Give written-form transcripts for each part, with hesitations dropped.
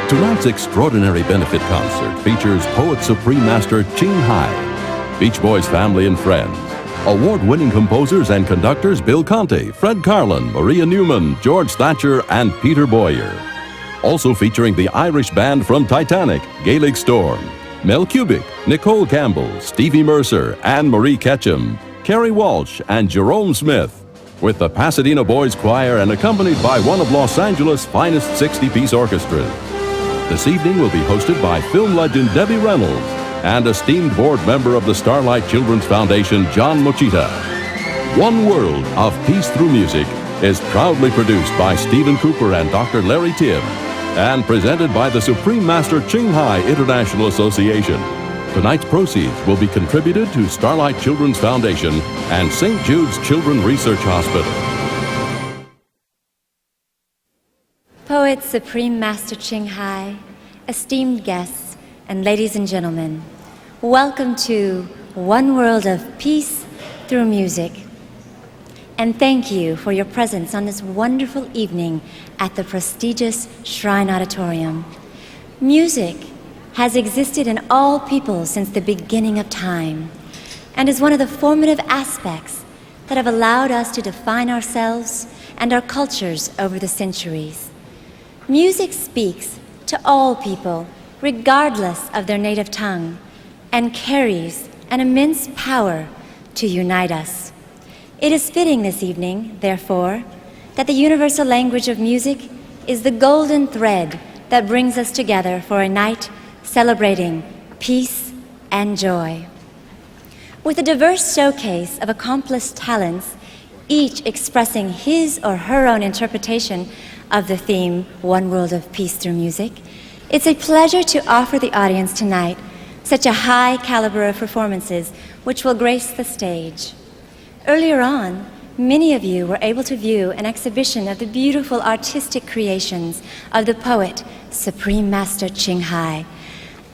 Tonight's extraordinary benefit concert features poet Supreme Master Ching Hai, Beach Boys family and friends, award-winning composers and conductors Bill Conte, Fred Carlin, Maria Newman, George Thatcher, and Peter Boyer. Also featuring the Irish band from Titanic, Gaelic Storm, Mel Cubic, Nicole Campbell, Stevie Mercer, and Marie Ketchum, Kerry Walsh, and Jerome Smith, with the Pasadena Boys Choir and accompanied by one of Los Angeles' finest 60-piece orchestras. This evening will be hosted by film legend Debbie Reynolds and esteemed board member of the Starlight Children's Foundation, John Mochita. One World of Peace Through Music is proudly produced by Stephen Cooper and Dr. Larry Tibb and presented by the Supreme Master Ching Hai International Association. Tonight's proceeds will be contributed to Starlight Children's Foundation and St. Jude's Children's Research Hospital. Poet Supreme Master Ching Hai, esteemed guests, and ladies and gentlemen, welcome to One World of Peace Through Music. And thank you for your presence on this wonderful evening at the prestigious Shrine Auditorium. Music has existed in all people since the beginning of time and is one of the formative aspects that have allowed us to define ourselves and our cultures over the centuries. Music speaks to all people, regardless of their native tongue, and carries an immense power to unite us. It is fitting this evening, therefore, that the universal language of music is the golden thread that brings us together for a night celebrating peace and joy. With a diverse showcase of accomplished talents, each expressing his or her own interpretation of the theme, One World of Peace Through Music, it's a pleasure to offer the audience tonight such a high caliber of performances which will grace the stage. Earlier on, many of you were able to view an exhibition of the beautiful artistic creations of the poet, Supreme Master Ching Hai.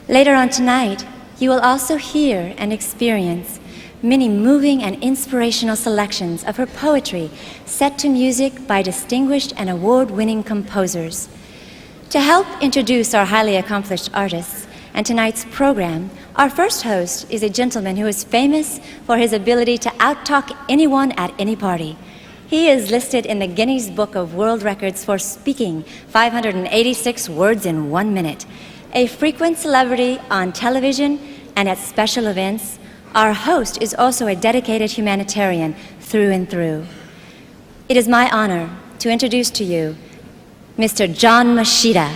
Later on tonight, you will also hear and experience many moving and inspirational selections of her poetry set to music by distinguished and award-winning composers. To help introduce our highly accomplished artists and tonight's program, our first host is a gentleman who is famous for his ability to out-talk anyone at any party. He is listed in the Guinness Book of World Records for speaking 586 words in 1 minute. A frequent celebrity on television and at special events, our host is also a dedicated humanitarian through and through. It is my honor to introduce to you Mr. John Mochita.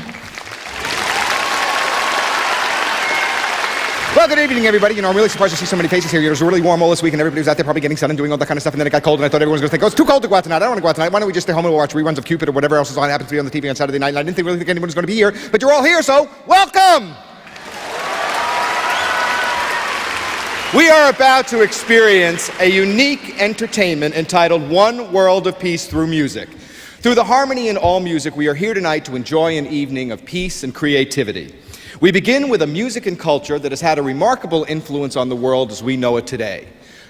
Well, good evening, everybody. I'm really surprised to see so many faces here. It was really warm all this week, and everybody was out there probably getting sun and doing all that kind of stuff, and then it got cold, and I thought everyone was going to think, oh, it's too cold to go out tonight. I don't want to go out tonight. Why don't we just stay home and watch reruns of Cupid or whatever else is on, happens to be on the TV on Saturday night, and I didn't really think anyone was going to be here, but you're all here, so welcome! We are about to experience a unique entertainment entitled One World of Peace Through Music. Through the harmony in all music, we are here tonight to enjoy an evening of peace and creativity. We begin with a music and culture that has had a remarkable influence on the world as we know it today.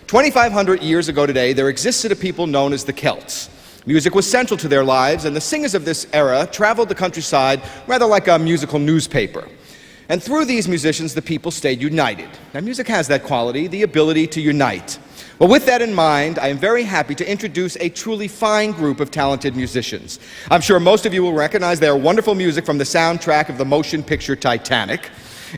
2,500 years ago today, there existed a people known as the Celts. Music was central to their lives, and the singers of this era traveled the countryside rather like a musical newspaper. And through these musicians, the people stayed united. Now, music has that quality, the ability to unite. Well, with that in mind, I am very happy to introduce a truly fine group of talented musicians. I'm sure most of you will recognize their wonderful music from the soundtrack of the motion picture Titanic.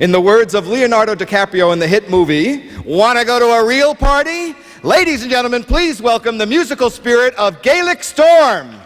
In the words of Leonardo DiCaprio in the hit movie, "Wanna go to a real party?" Ladies and gentlemen, please welcome the musical spirit of Gaelic Storm.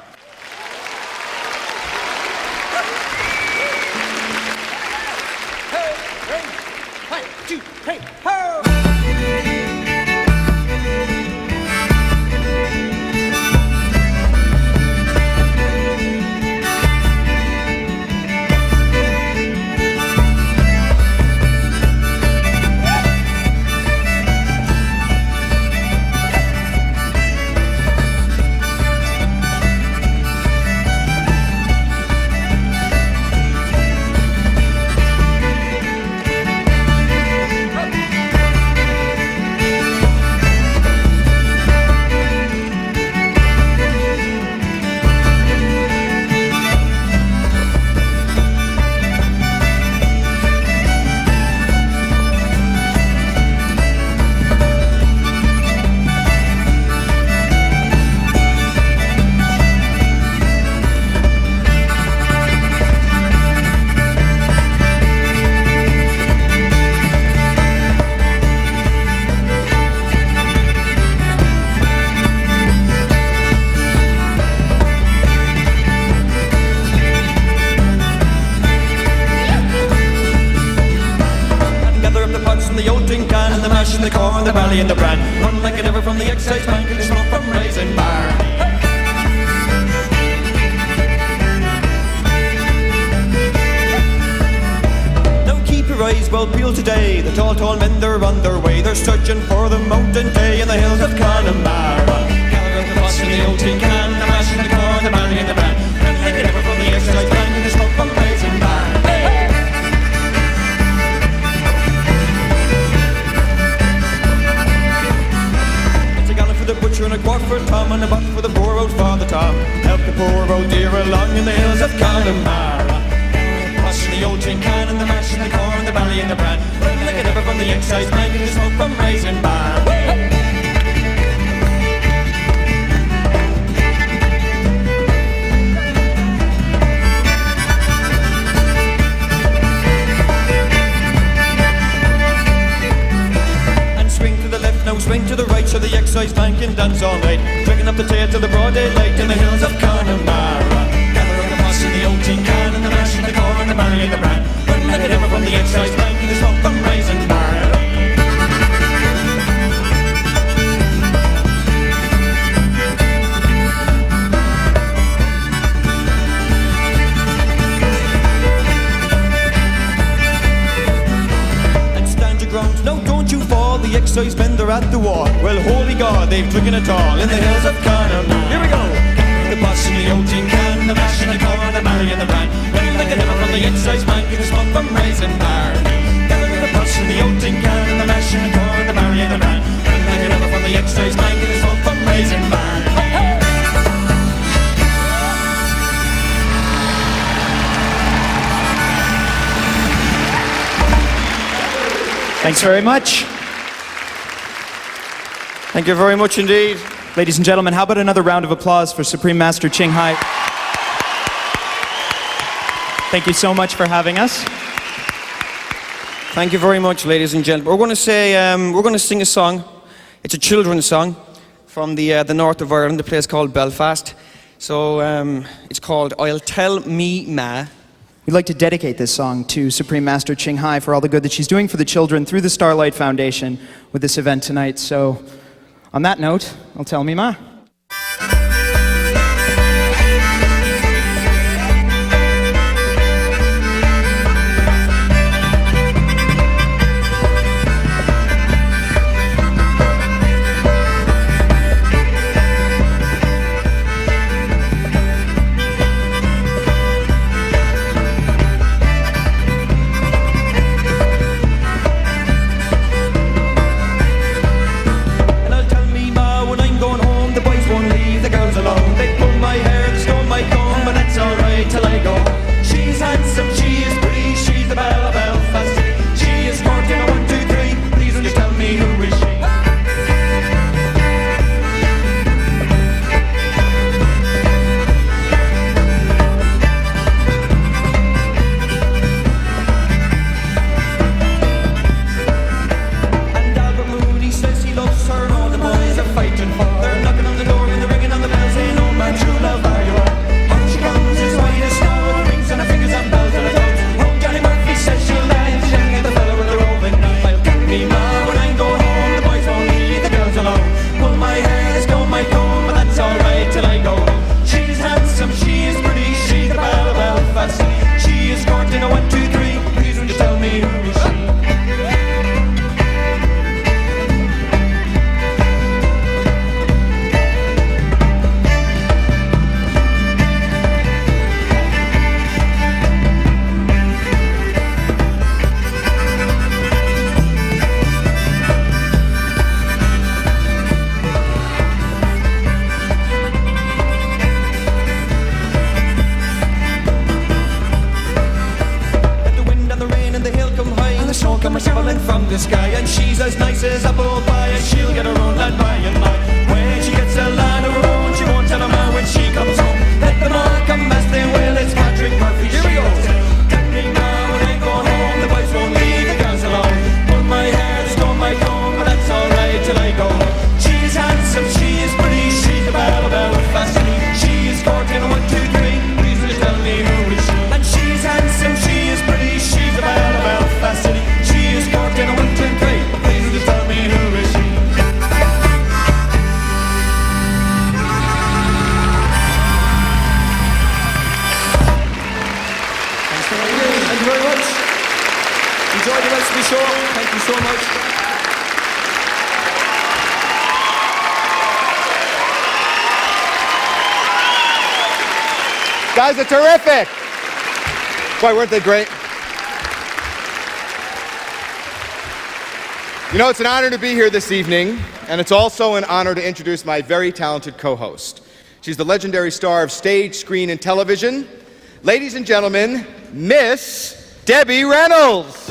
The corn, the barley and the bran, run like a ever from the excise bank and the smoke from raisin bar. Now keep your eyes well peeled today. The tall men, they're on their way. They're searching for the mountain day in the hills of Connemara. Gather up the bus in the old tin can, the mash and the corn, the barley and the bran, run like a ever from the excise bank and the smoke from raisin bar. The butcher and a quart for Tom and a buck for the poor old Father Tom. Help the poor old dear along in the hills of Connemara. Push in the old tin can and the mash and the corn, the barley and the bran, run like it ever from the excise bank and the smoke from raisin bar. Now swing to the right so the excise bank can dance all night, drinking up the tea till the broad daylight in the hills of Connemara. Gather up the pots in the old tin can and the mash and the corn, the barley and the bran, run like it ever from the excise bank and the smoke from raisin bar. And stand your ground, no don't you fall. The excise men, they're at the wall. Well, holy God, they've drinking it all in the hills of Connemara. Here we go. The pots in the old tin can, the mash and the corn, the barley and the bran, run like a ever from the excise bank and the smoke from raisin bar. Gather the pots in the old tin can, and the mash and the corn, the barley and the bran, run like a ever from the excise bank and the smoke from raisin bar. Thanks very much. Thank you very much indeed. Ladies and gentlemen, how about another round of applause for Supreme Master Ching Hai? Thank you so much for having us. Thank you very much, ladies and gentlemen. We're going to sing a song. It's a children's song from the north of Ireland, a place called Belfast. So it's called "I'll Tell Me Ma." We'd like to dedicate this song to Supreme Master Ching Hai for all the good that she's doing for the children through the Starlight Foundation with this event tonight. So, on that note, I'll tell me ma. and she's as nice as apple pie, and she'll get her own land by and by. When she gets a land of her own, she won't tell a man when she comes home. Let them all come as they will, it's Patrick Murphy. Here we go. Let me now when I go home, the boys won't leave the girls alone. Pull my hair, stole my comb, but that's alright till I go home. She's handsome, she is pretty, she's a belle of fashion. She is courting 1, 2, 3. Please just tell me who is she. And she's handsome, she is pretty, she's a belle of fashion. She is courting 1, 2, 3. Please just tell me who is she. Thank you very much. Enjoy the rest of the show. Thank you so much. Guys are terrific. Boy, weren't they great? You know, it's an honor to be here this evening, and it's also an honor to introduce my very talented co-host. She's the legendary star of stage, screen, and television. Ladies and gentlemen, Miss Debbie Reynolds.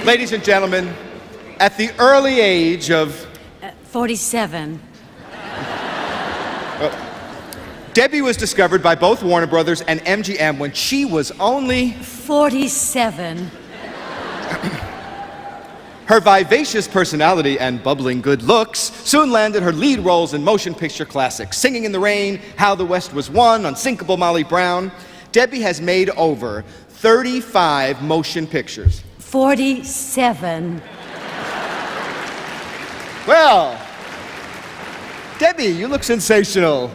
Ladies and gentlemen, at the early age of 47. Debbie was discovered by both Warner Brothers and MGM when she was only 47. Her vivacious personality and bubbling good looks soon landed her lead roles in motion picture classics, Singing in the Rain, How the West Was Won, Unsinkable Molly Brown. Debbie has made over 35 motion pictures. 47. Well, Debbie, you look sensational.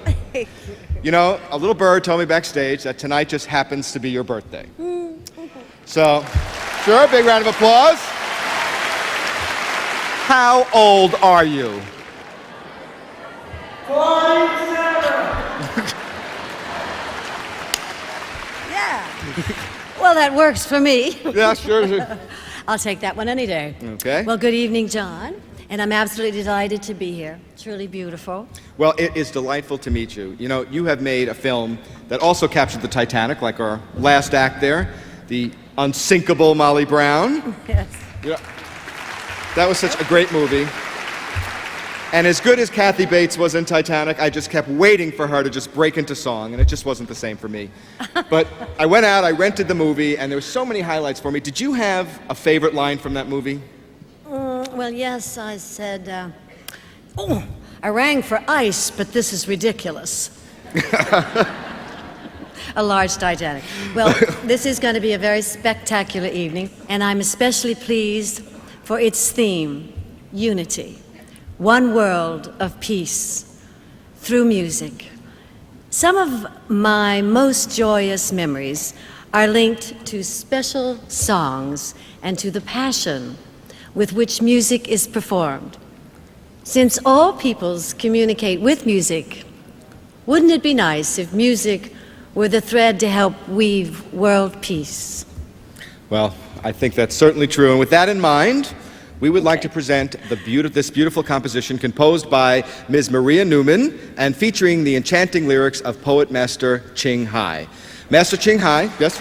You know, a little bird told me backstage that tonight just happens to be your birthday. So, sure, big round of applause. How old are you? 47. Yeah. Well, that works for me. Yeah, sure. I'll take that one any day. Okay. Well, good evening, John. And I'm absolutely delighted to be here. It's really beautiful. Well, it is delightful to meet you. You know, you have made a film that also captured the Titanic, like our last act there, the unsinkable Molly Brown. Yes. You know, that was such a great movie. And as good as Kathy Bates was in Titanic, I just kept waiting for her to just break into song, and it just wasn't the same for me. But I went out, I rented the movie, and there were so many highlights for me. Did you have a favorite line from that movie? Well, yes, I said, oh, I rang for ice, but this is ridiculous. A large Titanic. Well, this is going to be a very spectacular evening, and I'm especially pleased for its theme, unity. One world of peace through music. Some of my most joyous memories are linked to special songs and to the passion with which music is performed. Since all peoples communicate with music, wouldn't it be nice if music were the thread to help weave world peace? Well, I think that's certainly true. And with that in mind, we would like to present this beautiful composition composed by Ms. Maria Newman and featuring the enchanting lyrics of poet master Ching Hai. Master Ching Hai, yes?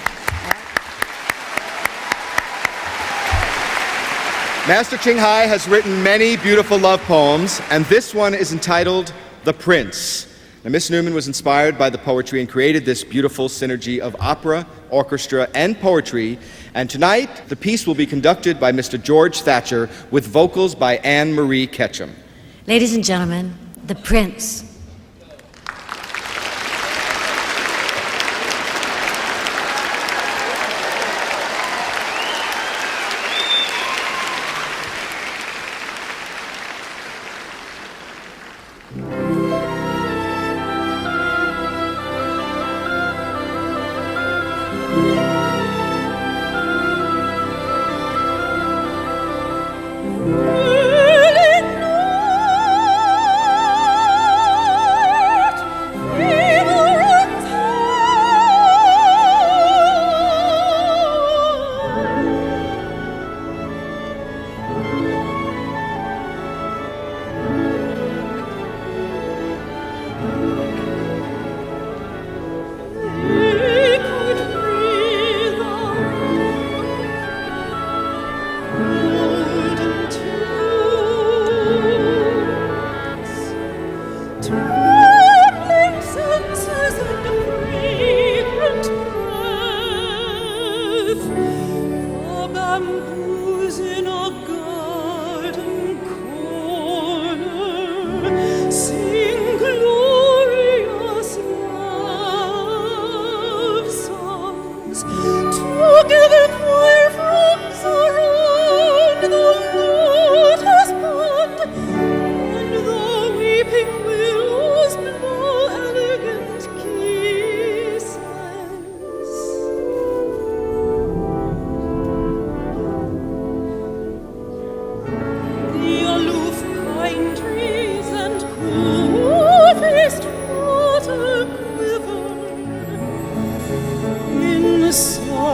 Master Ching Hai has written many beautiful love poems, and this one is entitled The Prince. Now, Miss Newman was inspired by the poetry and created this beautiful synergy of opera, orchestra, and poetry. And tonight, the piece will be conducted by Mr. George Thatcher with vocals by Anne Marie Ketchum. Ladies and gentlemen, The Prince. trembling senses and fragrant breath. The bamboos in a garden corner sing glorious love songs. Together choir frogs around the lotus pond, and the weeping willows blow elegant kisses. The aloof pine trees and cool-faced water quiver in silence.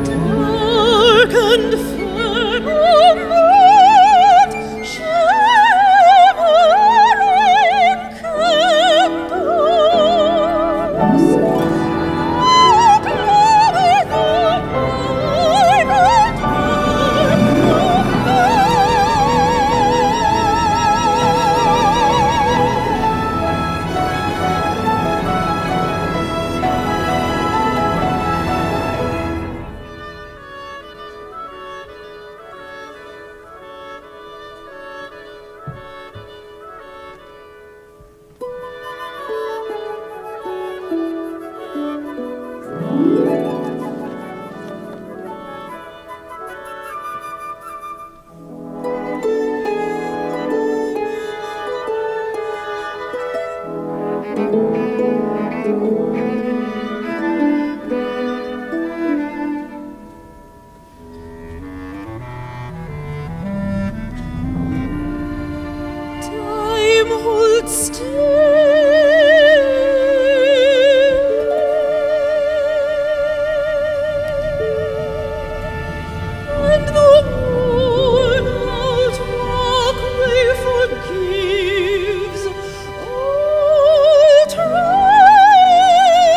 Dark and firmament, shimmering candles. Aglow with the vibrant time holds still, and the worn-out walkway forgives all trace.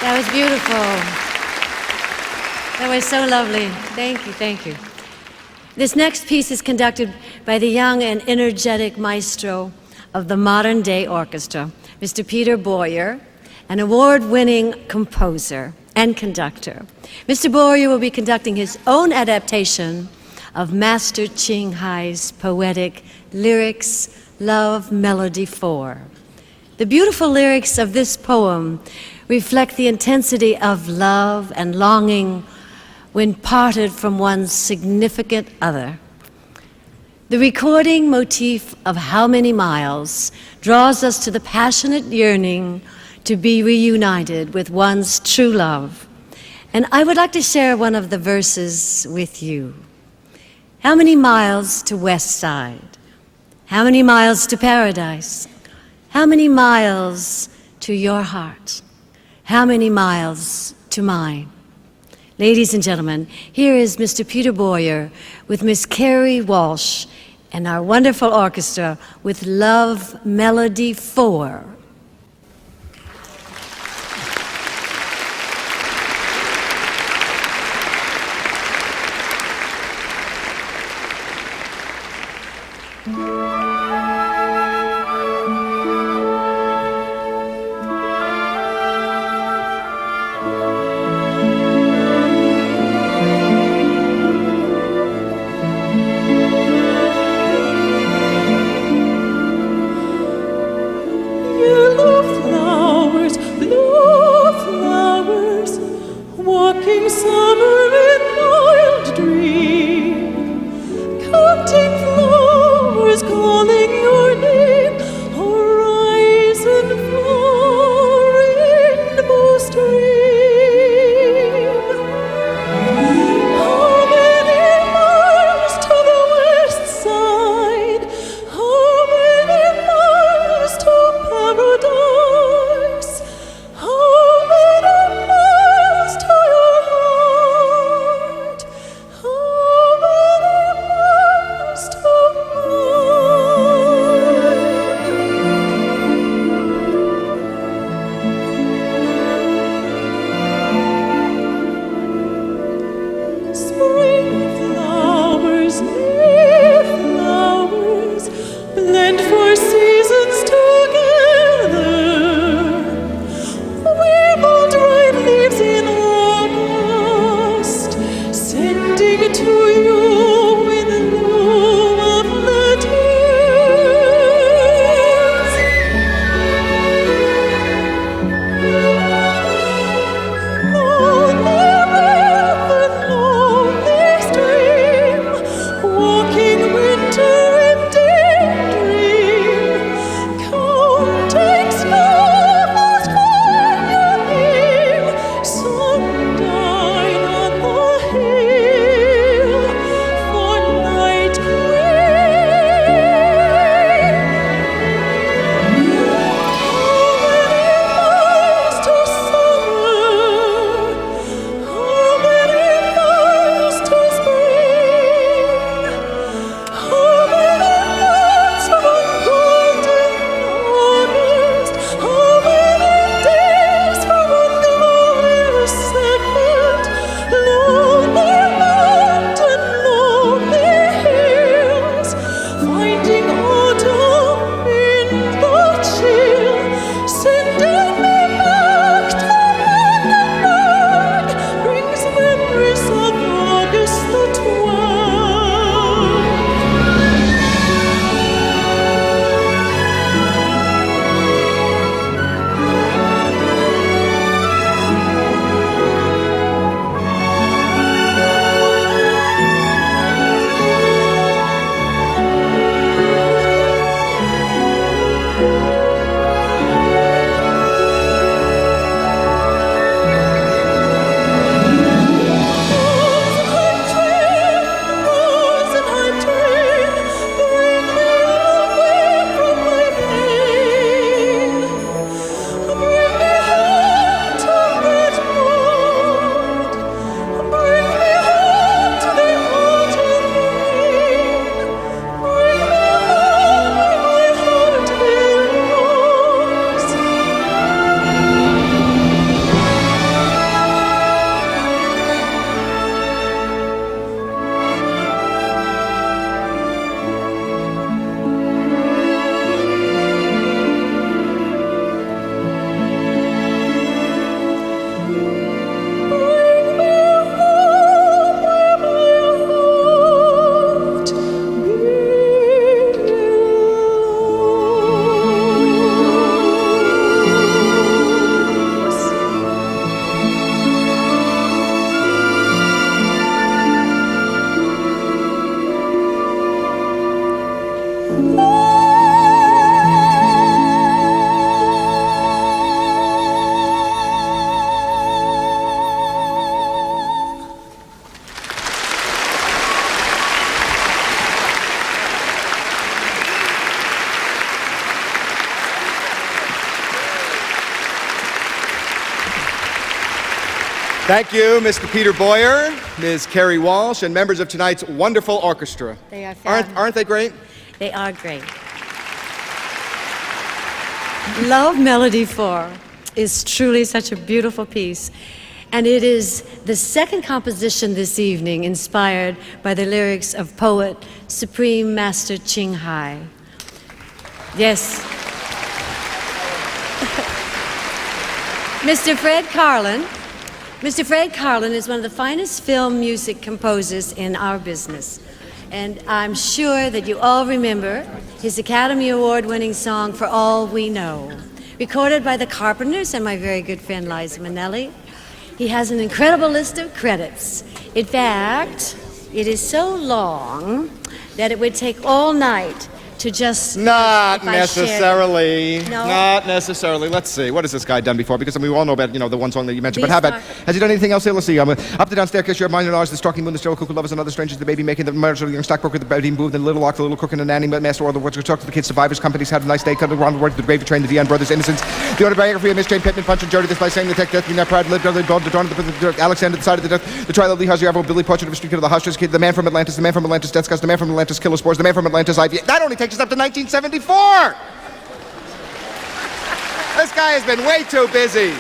That was beautiful. That was so lovely. Thank you, thank you. This next piece is conducted by the young and energetic maestro of the modern day orchestra, Mr. Peter Boyer, an award-winning composer and conductor. Mr. Boyer will be conducting his own adaptation of Master Ching Hai's poetic lyrics, Love Melody 4. The beautiful lyrics of this poem reflect the intensity of love and longing when parted from one's significant other. The recording motif of How Many Miles draws us to the passionate yearning to be reunited with one's true love. And I would like to share one of the verses with you. How many miles to West Side? How many miles to paradise? How many miles to your heart? How many miles to mine? Ladies and gentlemen, here is Mr. Peter Boyer with Miss Carrie Walsh and our wonderful orchestra with Love Melody 4. You Thank you, Mr. Peter Boyer, Ms. Carrie Walsh, and members of tonight's wonderful orchestra. They are fabulous. Aren't they great? They are great. Love Melody 4 is truly such a beautiful piece, and it is the second composition this evening inspired by the lyrics of poet Supreme Master Ching Hai. Yes. Mr. Fred Karlin. Mr. Fred Karlin is one of the finest film music composers in our business. And I'm sure that you all remember his Academy Award-winning song, For All We Know, recorded by the Carpenters and my very good friend Liza Minnelli. He has an incredible list of credits. In fact, it is so long that it would take all night to just... Not if I shared it. necessarily. No? Not necessarily. Let's see. What has this guy done before? Because we all know about, the one song that you mentioned. But how about, has he done anything else here? Let's see. Up the down staircase, your mind and ours, the stalking moon, the still cuckoo lovers, and other strangers, the baby making, the murder of the young stockbroker, the baby moved, the little lock, the little cook, and the nanny, master, all the words we talk to the kids, survivors, companies, had a nice day, cut around the word, the gravy train, the Dion brothers, innocence, the autobiography of Miss Jane Pittman, Punch and Jody, this by saying the tech death, not proud, lived, the dawn of the Alexander, the side of the death, the trial of Lee Harvey, Billy, portrait of a street kid of the Hushers, kid, the man from Atlantis, Death Scars, the man from Atlantis, Killer Spores, the man from Atlantis, IV. That only takes us up to 1974. This guy has been way too busy.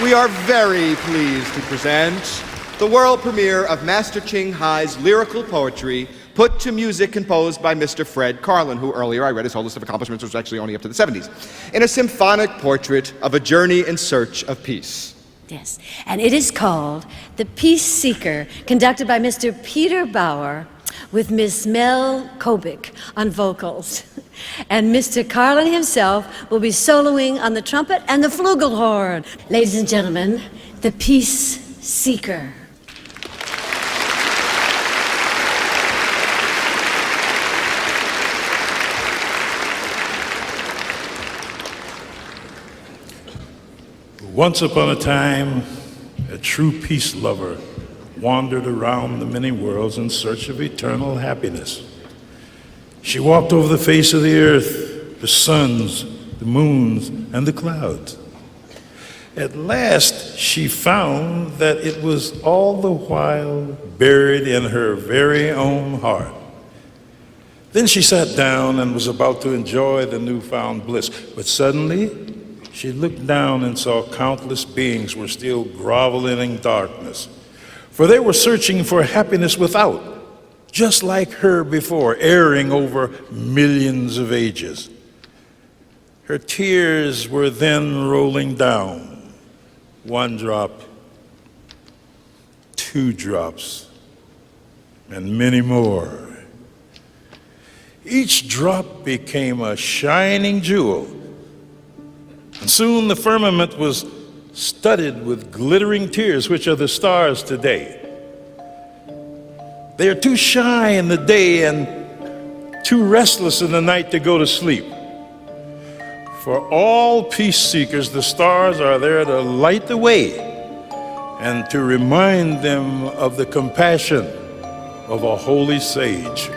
We are very pleased to present the world premiere of Master Ching Hai's lyrical poetry, put to music composed by Mr. Fred Karlin, who earlier I read his whole list of accomplishments, which was actually only up to the 70s, in a symphonic portrait of a journey in search of peace. Yes, and it is called The Peace Seeker, conducted by Mr. Peter Bauer, with Miss Mel Kobik on vocals. And Mr. Karlin himself will be soloing on the trumpet and the flugelhorn. Ladies and gentlemen, The Peace Seeker. Once upon a time, a true peace lover wandered around the many worlds in search of eternal happiness. She walked over the face of the earth, the suns, the moons, and the clouds. At last, she found that it was all the while buried in her very own heart. Then she sat down and was about to enjoy the newfound bliss, but suddenly, she looked down and saw countless beings were still groveling in darkness. For they were searching for happiness without, just like her before, erring over millions of ages. Her tears were then rolling down, 1 drop, 2 drops, and many more. Each drop became a shining jewel, and soon the firmament was studded with glittering tears, which are the stars today. They are too shy in the day and too restless in the night to go to sleep. For all peace seekers, the stars are there to light the way and to remind them of the compassion of a holy sage.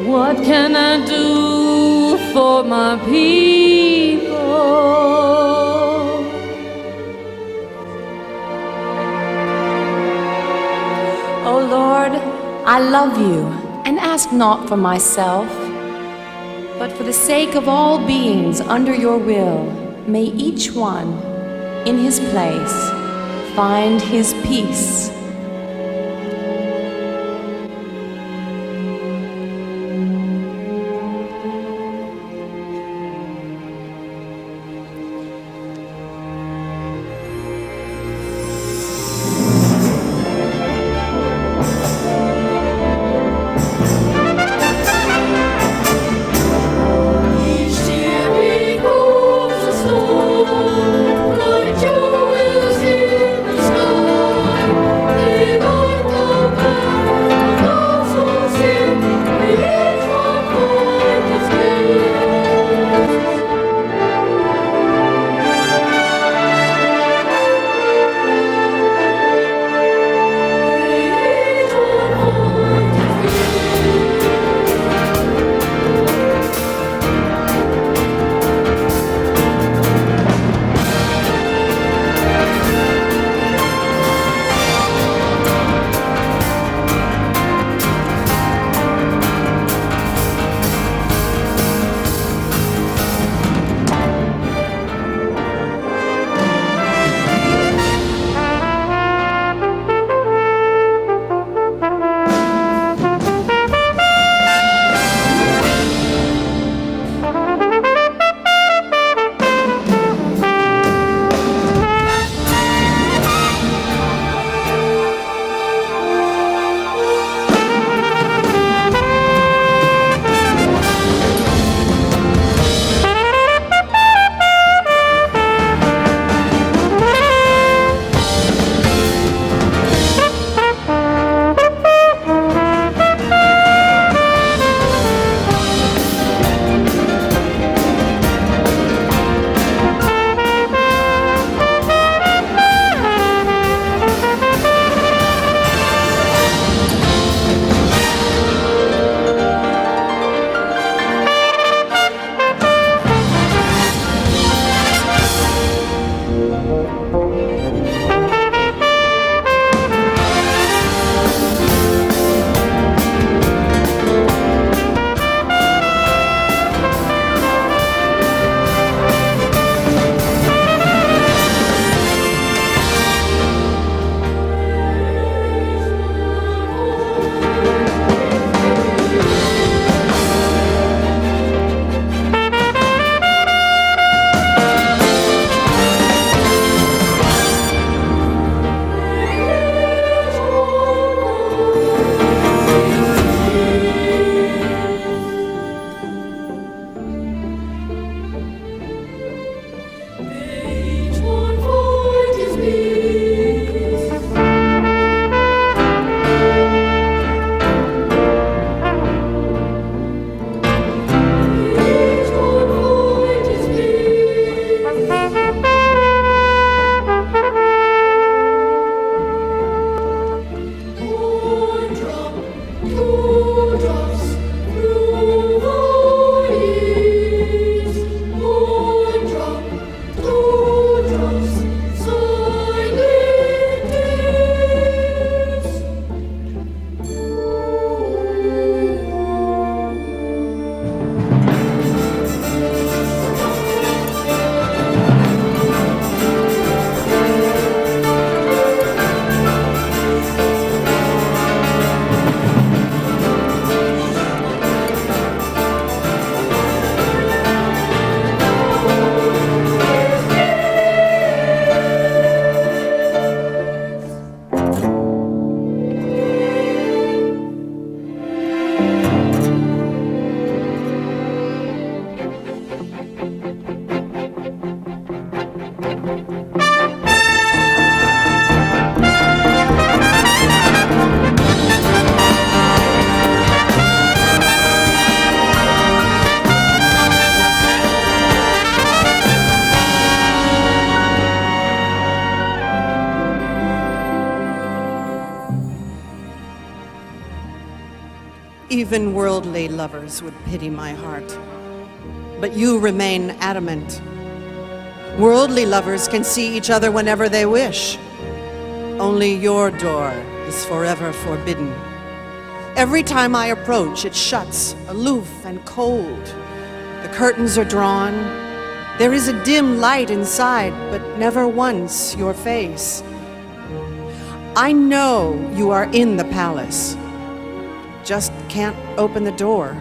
What can I do for my people? I love you, and ask not for myself, but for the sake of all beings under your will, may each one, in his place, find his peace. Even worldly lovers would pity my heart, but you remain adamant. Worldly lovers can see each other whenever they wish. Only your door is forever forbidden. Every time I approach, it shuts, aloof and cold. The curtains are drawn. There is a dim light inside, but never once your face. I know you are in the palace. Just can't open the door.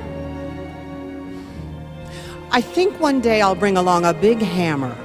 I think one day I'll bring along a big hammer.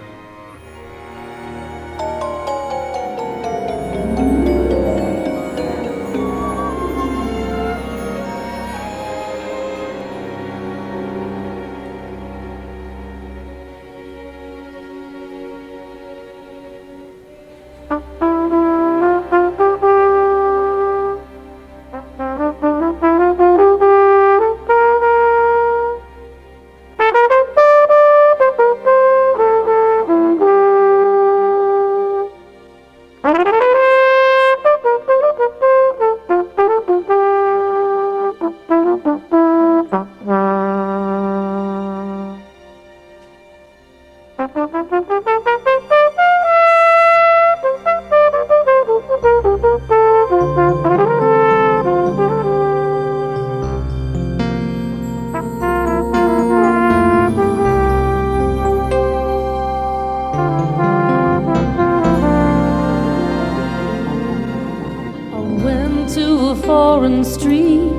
foreign street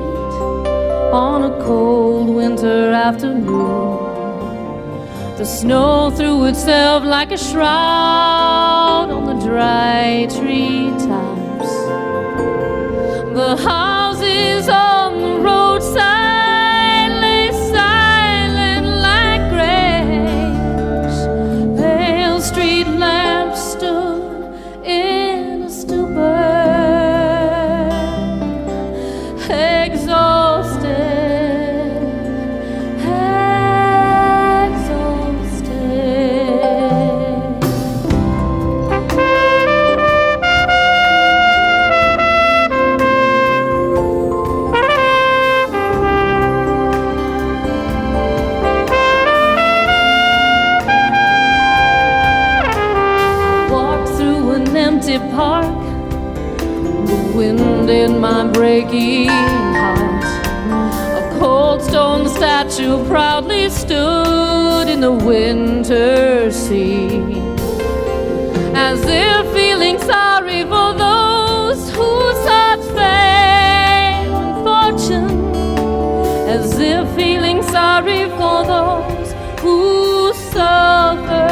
on a cold winter afternoon. The snow threw itself like a shroud on the dry treetops. The houses on the roadside lay silent like graves. Pale street lamps stood in a stupor, exhausted. Park, the wind in my breaking heart. A cold stone statue proudly stood in the winter sea, as if feeling sorry for those who sought fame and fortune, as if feeling sorry for those who suffer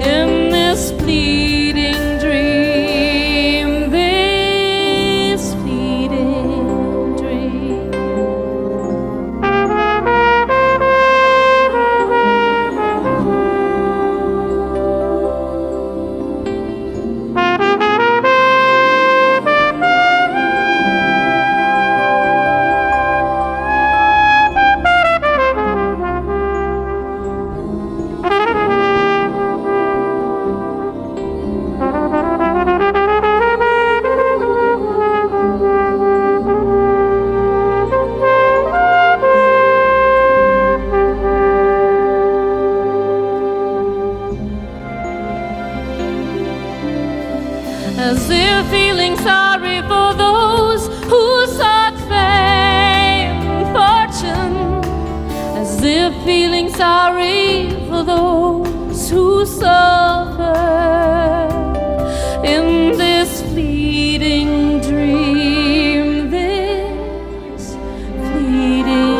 in this fleeting dream, this fleeting dream. As if feeling sorry for those who sought fame and fortune, as if feeling sorry for those who suffer in this fleeting dream, this fleeting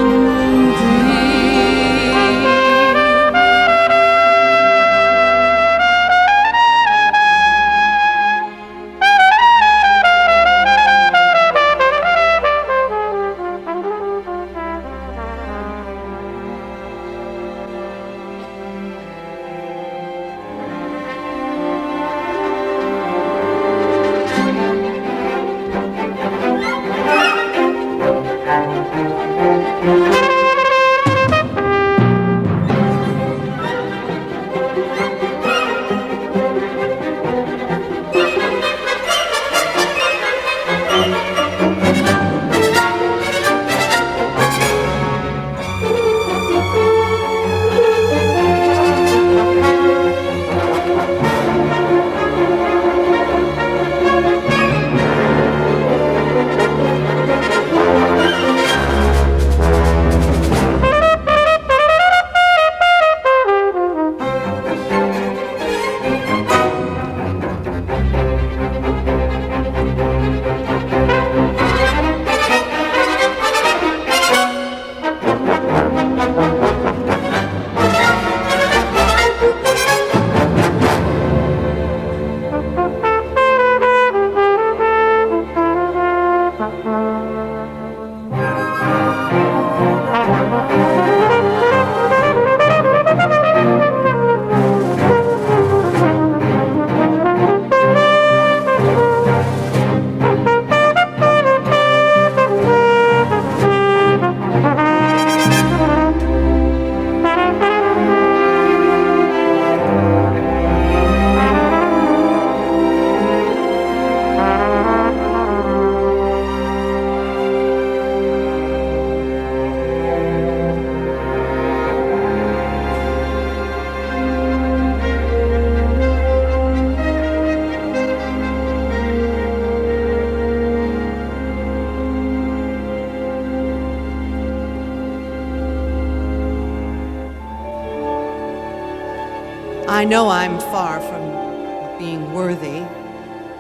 I know I'm far from being worthy,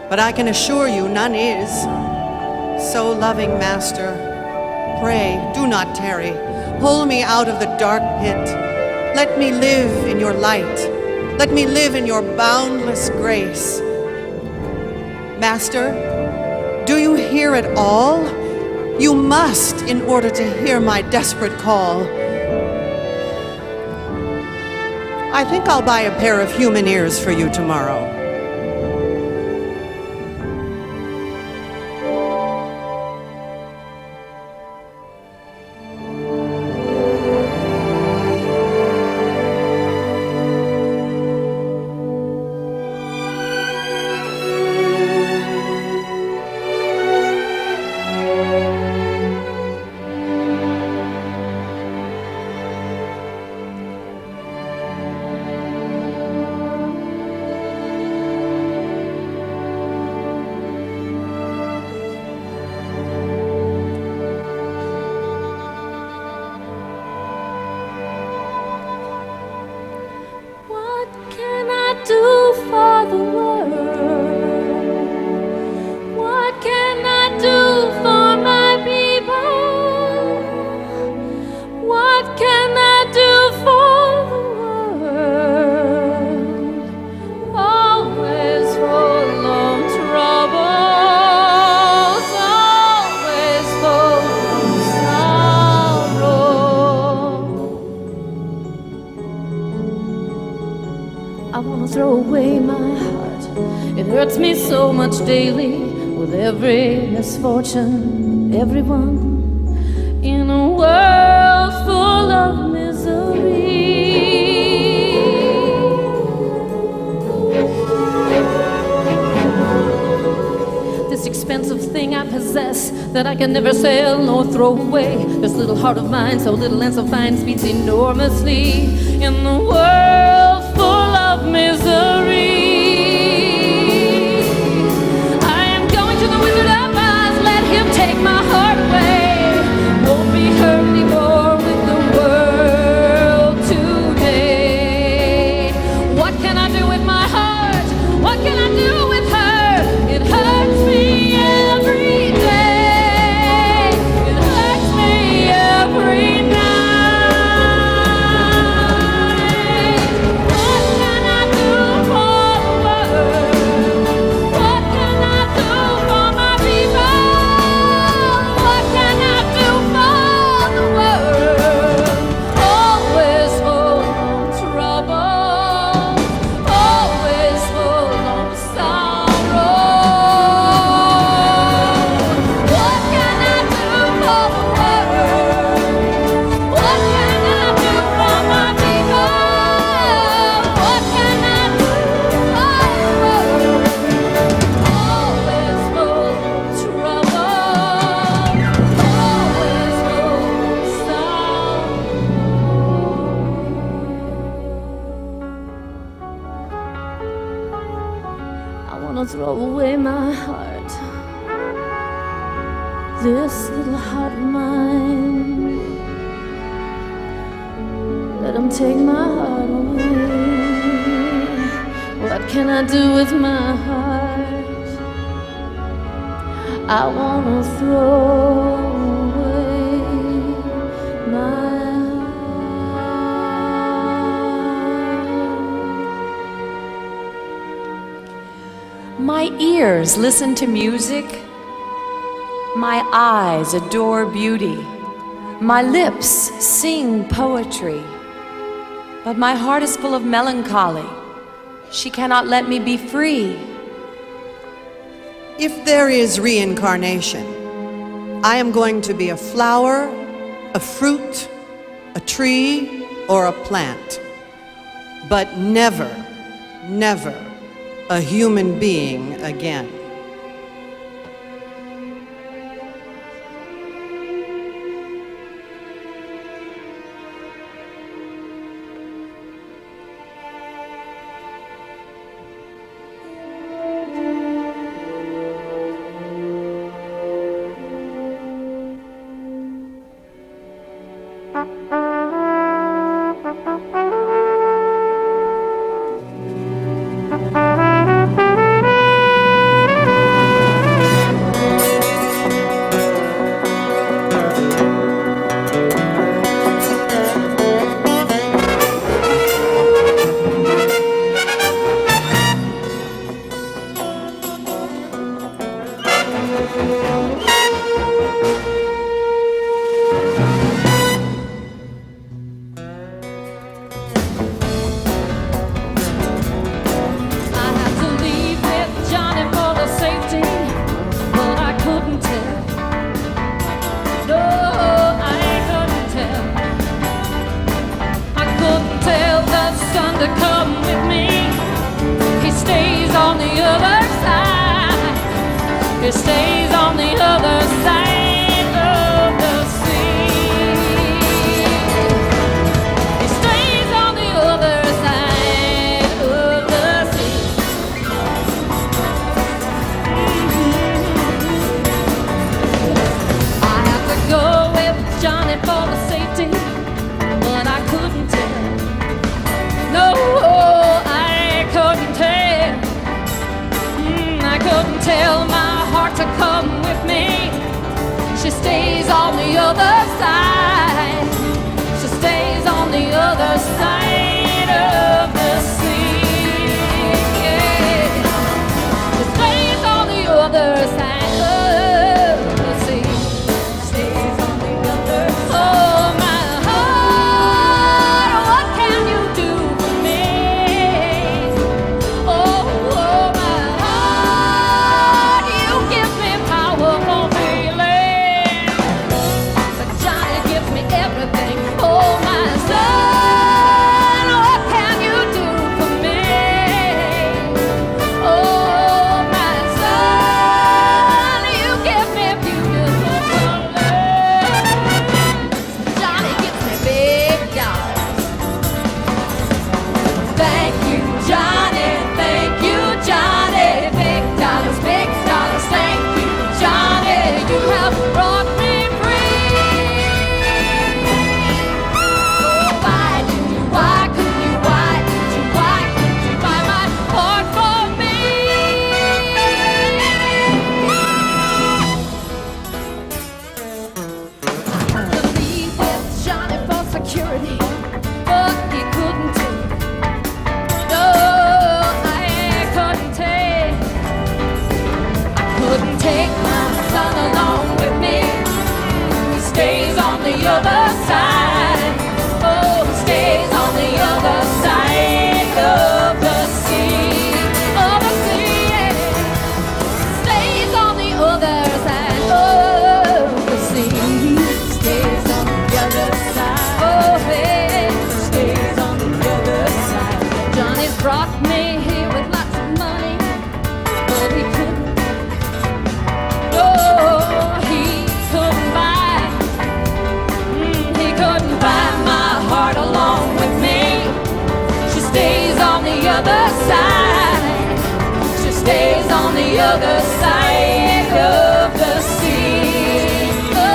but I can assure you none is. So, loving Master, pray, do not tarry. Pull me out of the dark pit. Let me live in your light. Let me live in your boundless grace. Master, do you hear it all? You must in order to hear my desperate call. I think I'll buy a pair of human ears for you tomorrow. Throw away my heart. It hurts me so much daily with every misfortune. Everyone in a world full of misery. This expensive thing I possess that I can never sell nor throw away. This little heart of mine, so little and so fine, speeds enormously in the world full of misery. I am going to the Wizard of Oz, let him take my heart away. Won't be hurt anymore with the world today. What can I do with my heart? What can I do with her? It hurts me every day. It hurts me every night. Throw away my heart, this little heart of mine. Let him take my heart away. What can I do with my heart? I wanna throw away my My ears listen to music, my eyes adore beauty, my lips sing poetry, but my heart is full of melancholy. She cannot let me be free. If there is reincarnation, I am going to be a flower, a fruit, a tree, or a plant, but never, never a human being again. sun to come with me. He stays on the other side. He stays on the other side of the sea. He stays on the other side of the sea. I have to go with Johnny for the safety, but I couldn't tell. No, I couldn't tell. I couldn't tell my heart to come with me. She stays on the other side. She stays on the other side of the sea. Yeah. She stays on the other side of the sea. Stays on the other side. Oh, my heart, what can you do for me? Oh, my heart, you give me powerful feeling. But Johnny gives me everything. Oh, my son, what can you do for me? Oh, my son, you give me beautiful colors. Johnny gives me big dollars. Thank you, Johnny. Thank you, Johnny. Big dollars, thank you, Johnny. You have brought me free. Oh, why couldn't you buy my heart for me? I had to leave with Johnny for security, but he couldn't take. No, I couldn't take. I couldn't take my son along with me. He stays on the other side. Oh, he stays on the other side of the sea. Of the sea, yeah. Stays on the other side of the sea. Stays on the other side. Oh, hey, stays on the other side. Johnny's brought me here with lots of money, but he couldn't. No, he couldn't buy. He couldn't buy my heart along with me. She stays on the other side. She stays on the other side of the sea. Oh,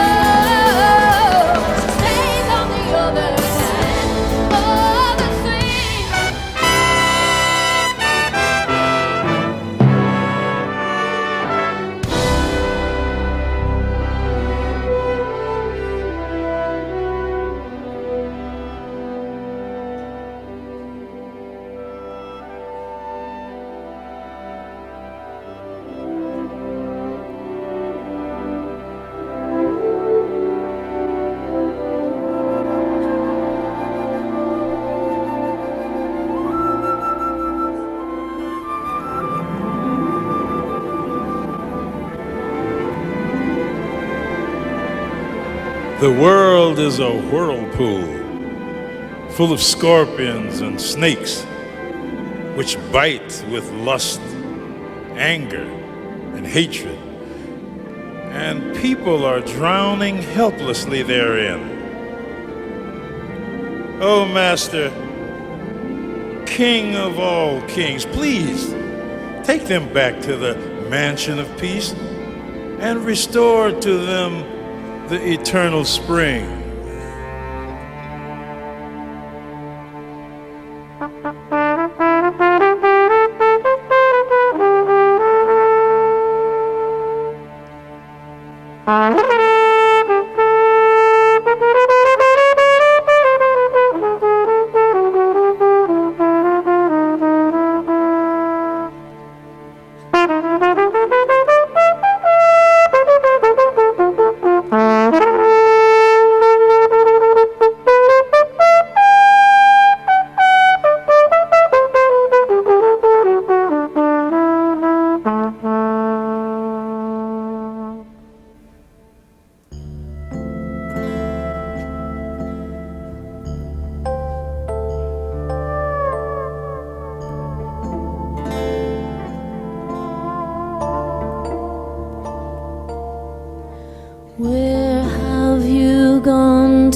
she stays on the other side of the sea. The world is a whirlpool full of scorpions and snakes which bite with lust, anger, and hatred. And people are drowning helplessly therein. Oh, Master, King of all kings, please take them back to the mansion of peace and restore to them the eternal spring.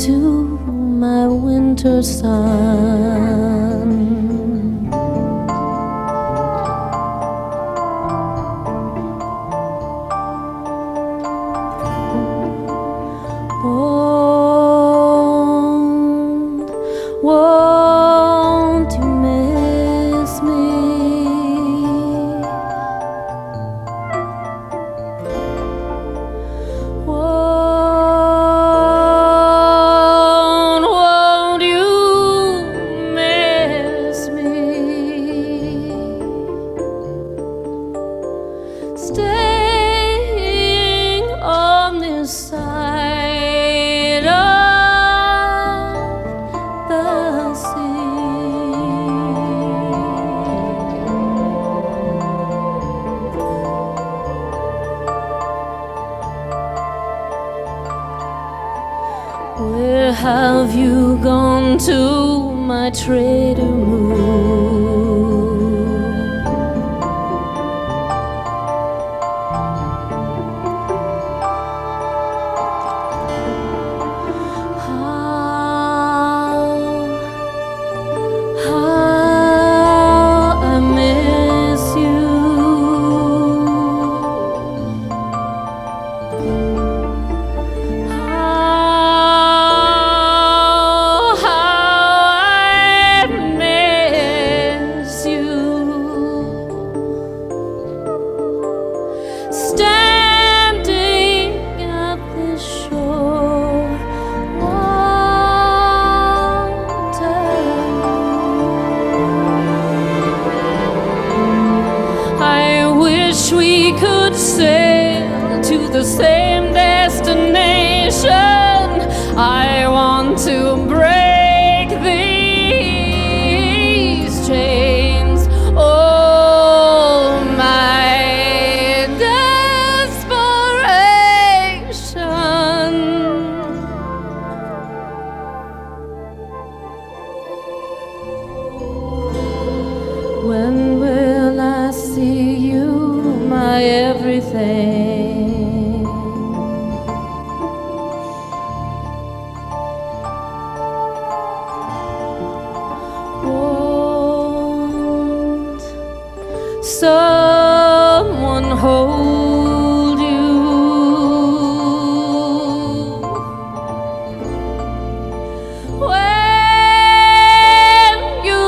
into my winter sun. Won't you miss me? Won't you miss me? Staying on this side of the sea. Where have you gone to, my traitor moon? How I miss you. How I miss you. Standing at the shore, I wish we could sail to the same destination. I want to break these chains. Oh, my desperation. When will I see you, my everything? Won't someone hold you? When you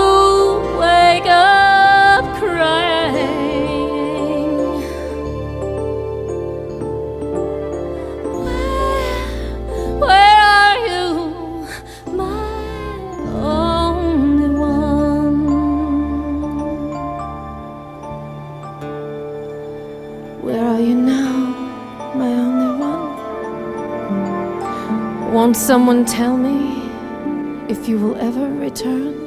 wake up crying, where are you, my only one? Where are you now, my only one? Won't someone tell me if you will ever return?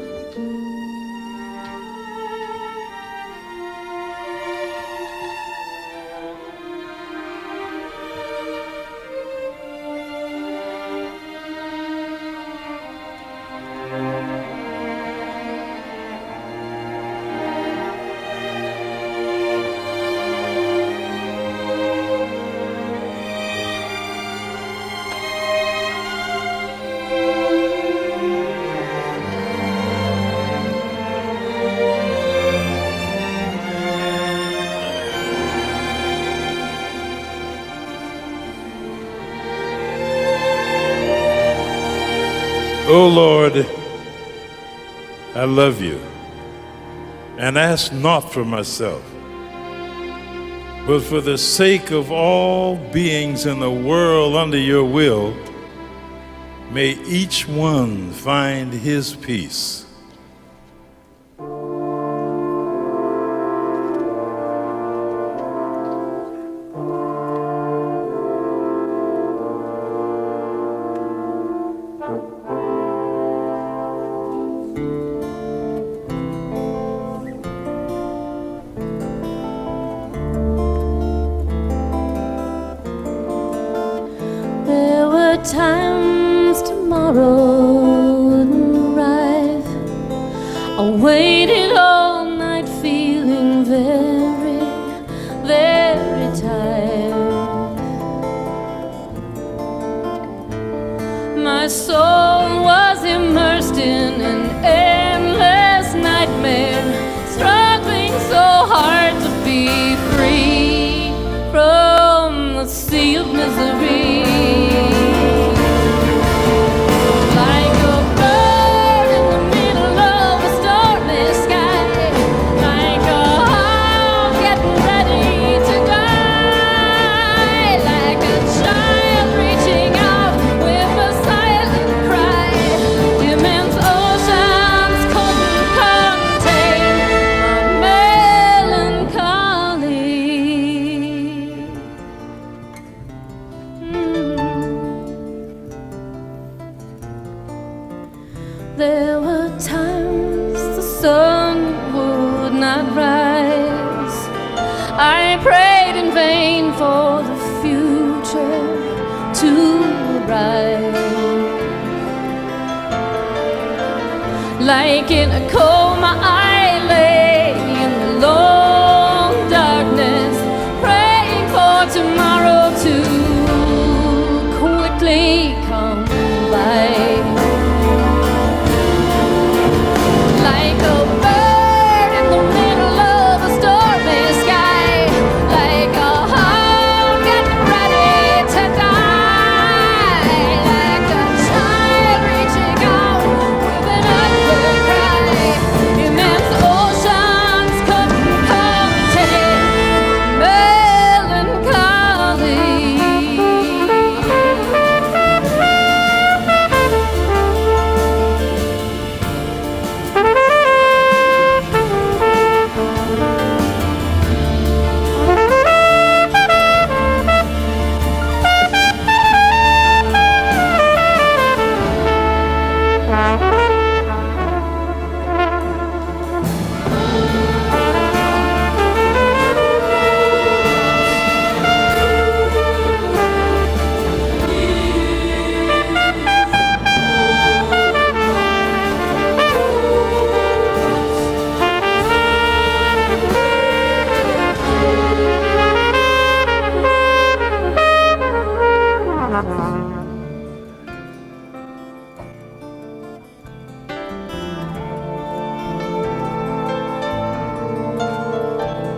O Lord, I love you and ask not for myself, but for the sake of all beings in the world under your will, may each one find his peace. There were times tomorrow wouldn't arrive. I waited all night feeling very, very tired. My soul the times the sun would not rise, I prayed in vain for the future to arrive. Like in a coma, I lay in the long darkness, praying for tomorrow to quickly come by. Like a bird in the middle of a stormy sky, like a heart getting ready to die, like a child reaching out with an upward cry. Immense oceans couldn't contain melancholy.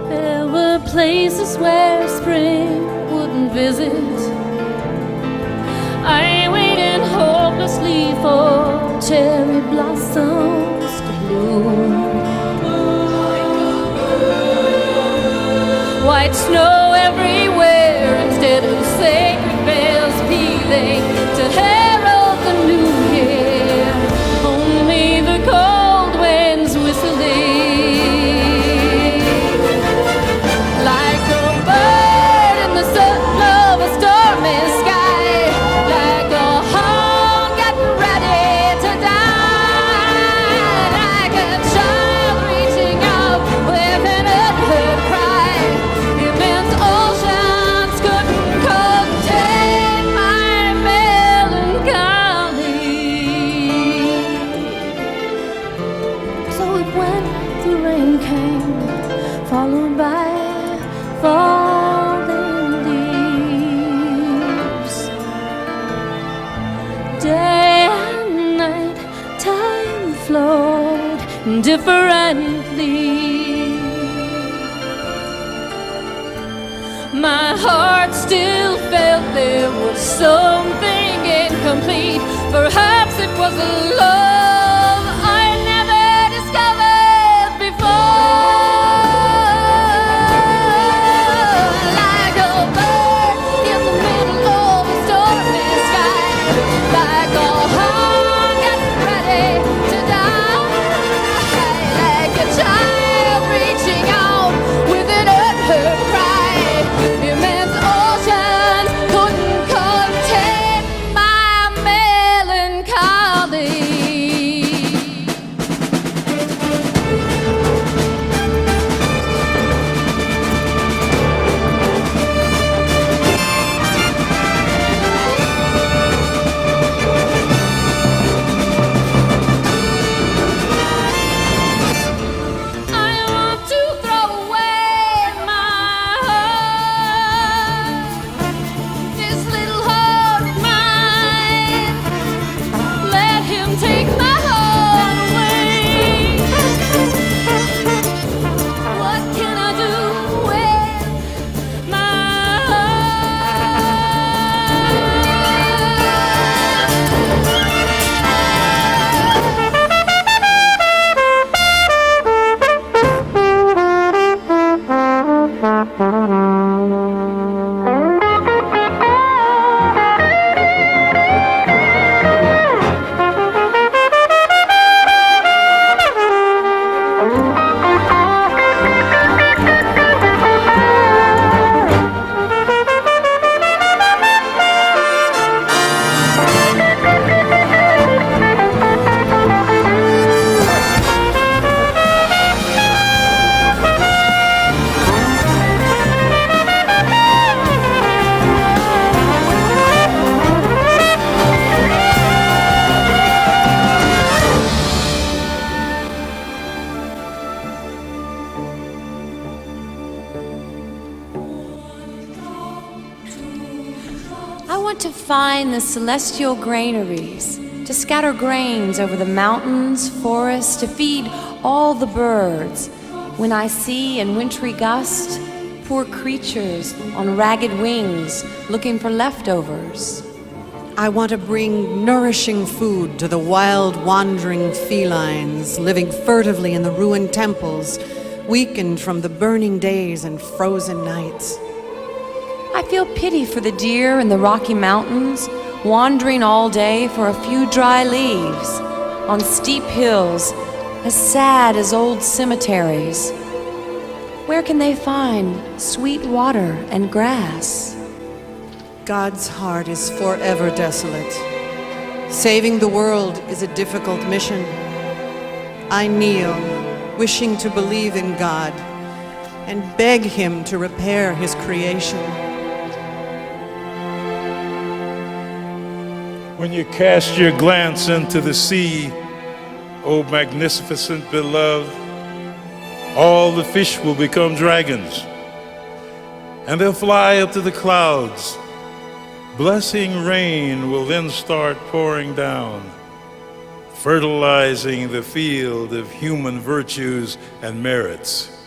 There were places where spring wouldn't visit. I waited hopelessly for cherry blossoms to bloom. White snow everywhere instead of sacred bells pealing to herald the new year. Only the cold winds whistling. Like a bird in the sun of a stormy sky, like a heart getting ready to die, like a child reaching out with an unheard cry. Immense oceans couldn't contain my melancholy. So it went, the rain came, followed by falling leaves. Day and night, time flowed differently. My heart still felt there was something incomplete. Perhaps it was a love I never discovered before. Like a bird in the middle of a stormy sky, like a heart getting ready to die, like a child reaching out with an unheard cry. Immense oceans couldn't contain my melancholy. want to find the celestial granaries, to scatter grains over the mountains, forests, to feed all the birds. When I see in wintry gust poor creatures on ragged wings looking for leftovers. I want to bring nourishing food to the wild wandering felines living furtively in the ruined temples, weakened from the burning days and frozen nights. I feel pity for the deer in the Rocky Mountains, wandering all day for a few dry leaves, on steep hills, as sad as old cemeteries. Where can they find sweet water and grass? God's heart is forever desolate. Saving the world is a difficult mission. I kneel, wishing to believe in God and beg Him to repair His creation. When you cast your glance into the sea, O magnificent beloved, all the fish will become dragons, and they'll fly up to the clouds. Blessing rain will then start pouring down, fertilizing the field of human virtues and merits.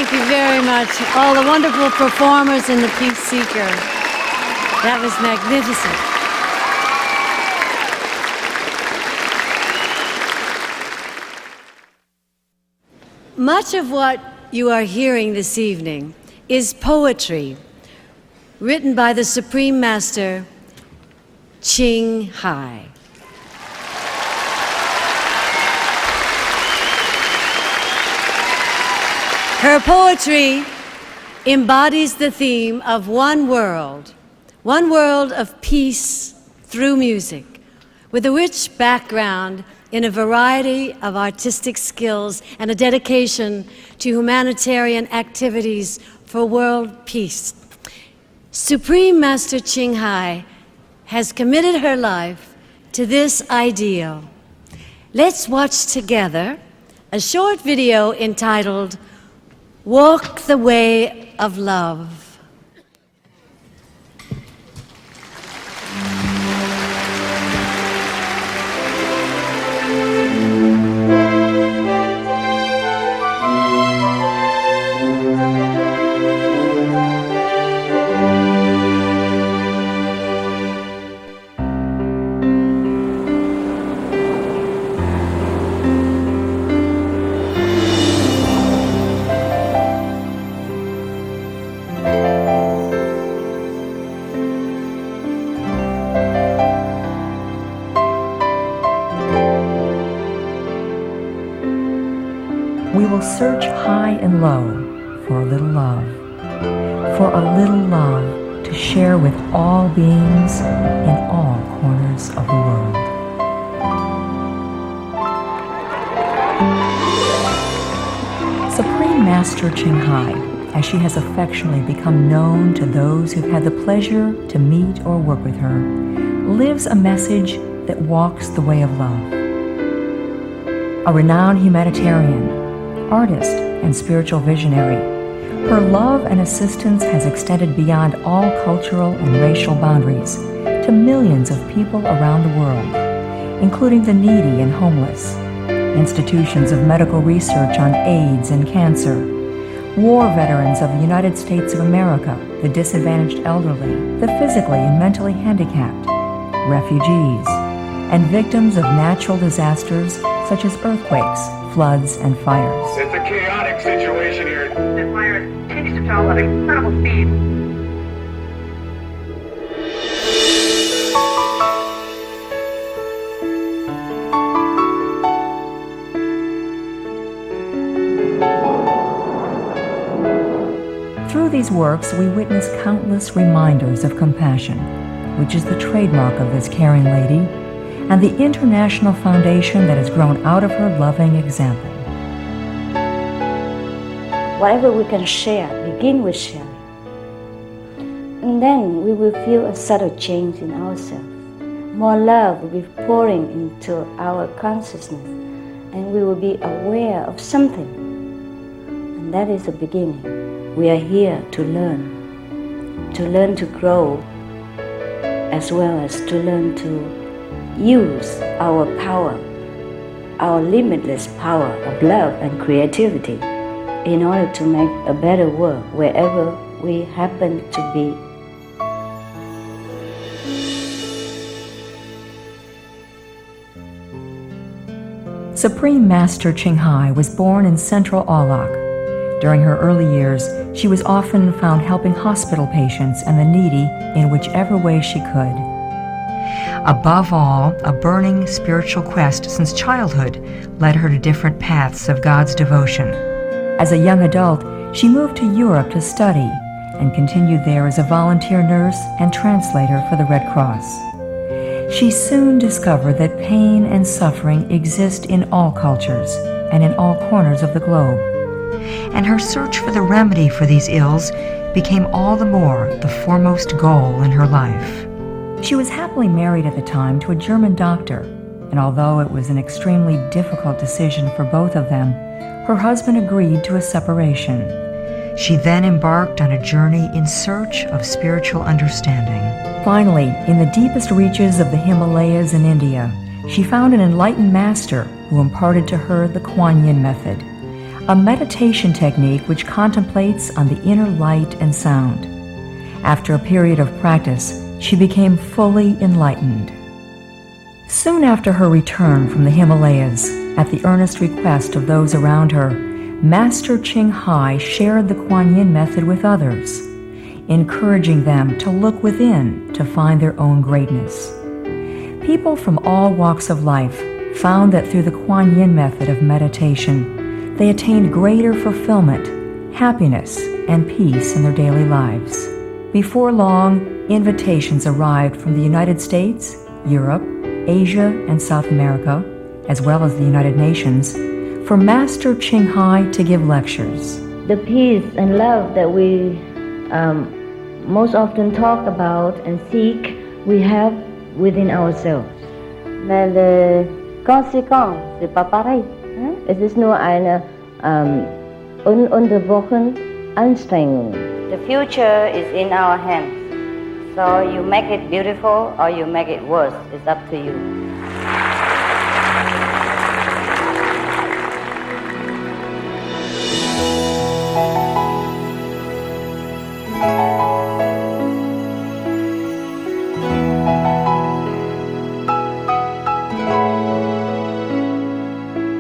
Thank you very much. All the wonderful performers in the Peace Seeker. That was magnificent. Much of what you are hearing this evening is poetry written by the Supreme Master Ching Hai. Her poetry embodies the theme of one world of peace through music, with a rich background in a variety of artistic skills and a dedication to humanitarian activities for world peace. Supreme Master Ching Hai has committed her life to this ideal. Let's watch together a short video entitled Walk the Way of Love. We will search high and low for a little love, to share with all beings in all corners of the world. Supreme Master Ching Hai, as she has affectionately become known to those who've had the pleasure to meet or work with her, lives a message that walks the way of love. A renowned humanitarian, artist, and spiritual visionary, her love and assistance has extended beyond all cultural and racial boundaries to millions of people around the world, including the needy and homeless, institutions of medical research on AIDS and cancer, war veterans of the United States of America, the disadvantaged elderly, the physically and mentally handicapped, refugees, and victims of natural disasters such as earthquakes, floods, and fires. It's a chaotic situation here. The fire continues to travel at incredible speed. Through these works, we witness countless reminders of compassion, which is the trademark of this caring lady, and the international foundation that has grown out of her loving example. Whatever we can share, begin with sharing. And then we will feel a subtle change in ourselves. More love will be pouring into our consciousness, and we will be aware of something. And that is the beginning. We are here to learn to grow, as well as to learn to use our power, our limitless power of love and creativity in order to make a better world wherever we happen to be. Supreme Master Ching Hai was born in central Aulak. During her early years, she was often found helping hospital patients and the needy in whichever way she could. Above all, a burning spiritual quest since childhood led her to different paths of God's devotion. As a young adult, she moved to Europe to study and continued there as a volunteer nurse and translator for the Red Cross. She soon discovered that pain and suffering exist in all cultures and in all corners of the globe. And her search for the remedy for these ills became all the more the foremost goal in her life. She was happily married at the time to a German doctor, and although it was an extremely difficult decision for both of them, her husband agreed to a separation. She then embarked on a journey in search of spiritual understanding. Finally, in the deepest reaches of the Himalayas in India, she found an enlightened master who imparted to her the Kuan Yin method, a meditation technique which contemplates on the inner light and sound. After a period of practice, she became fully enlightened. Soon after her return from the Himalayas, at the earnest request of those around her, Master Ching Hai shared the Kuan Yin method with others, encouraging them to look within to find their own greatness. People from all walks of life found that through the Kuan Yin method of meditation, they attained greater fulfillment, happiness, and peace in their daily lives. Before long, invitations arrived from the United States, Europe, Asia, and South America, as well as the United Nations, for Master Ching Hai to give lectures. The peace and love that we most often talk about and seek, we have within ourselves. Mais les conséquences, c'est pas pareil. Es ist nur eine ununterbrochene Anstrengung. The future is in our hands. So you make it beautiful or you make it worse. It's up to you.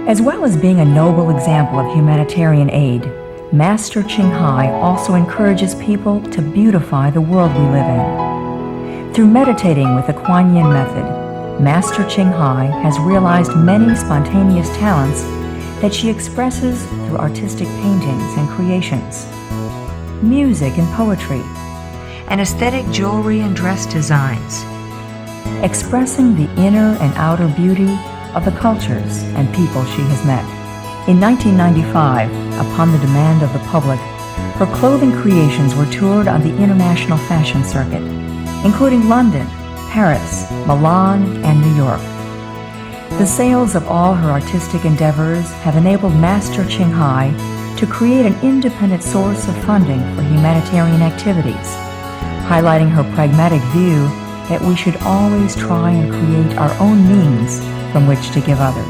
As well as being a noble example of humanitarian aid, Master Ching Hai also encourages people to beautify the world we live in. Through meditating with the Kuan Yin method, Master Ching Hai has realized many spontaneous talents that she expresses through artistic paintings and creations, music and poetry, and aesthetic jewelry and dress designs, expressing the inner and outer beauty of the cultures and people she has met. In 1995, upon the demand of the public, her clothing creations were toured on the international fashion circuit, including London, Paris, Milan, and New York. The sales of all her artistic endeavors have enabled Master Ching Hai to create an independent source of funding for humanitarian activities, highlighting her pragmatic view that we should always try and create our own means from which to give others.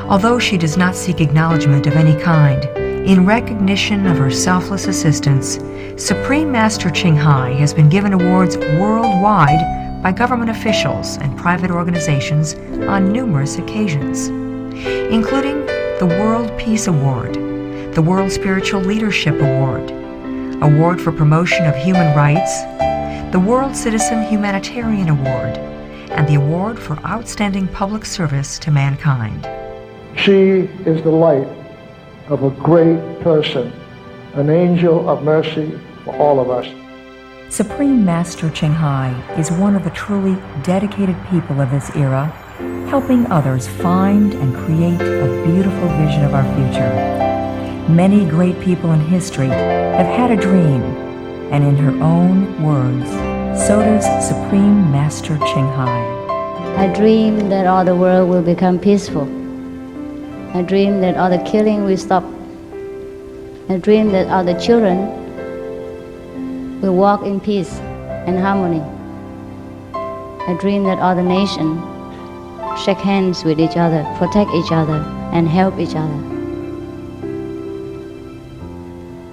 Although she does not seek acknowledgement of any kind, in recognition of her selfless assistance, Supreme Master Ching Hai has been given awards worldwide by government officials and private organizations on numerous occasions, including the World Peace Award, the World Spiritual Leadership Award, Award for Promotion of Human Rights, the World Citizen Humanitarian Award, and the Award for Outstanding Public Service to Mankind. She is the light of a great person, an angel of mercy for all of us. Supreme Master Ching Hai is one of the truly dedicated people of this era, helping others find and create a beautiful vision of our future. Many great people in history have had a dream, and in her own words, so does Supreme Master Ching Hai. I dream that all the world will become peaceful. I dream that all the killing will stop. I dream that all the children will walk in peace and harmony. I dream that all the nations shake hands with each other, protect each other, and help each other.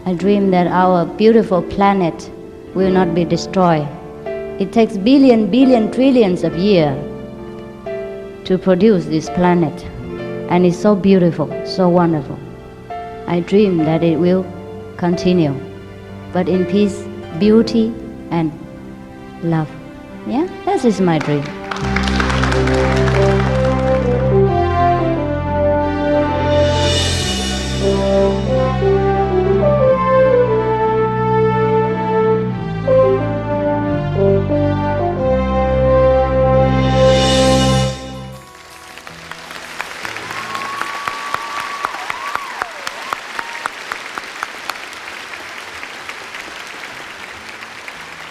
I dream that our beautiful planet will not be destroyed. It takes billion, trillions of years to produce this planet. And it's so beautiful, so wonderful. I dream that it will continue, but in peace, beauty, and love. Yeah, that is my dream.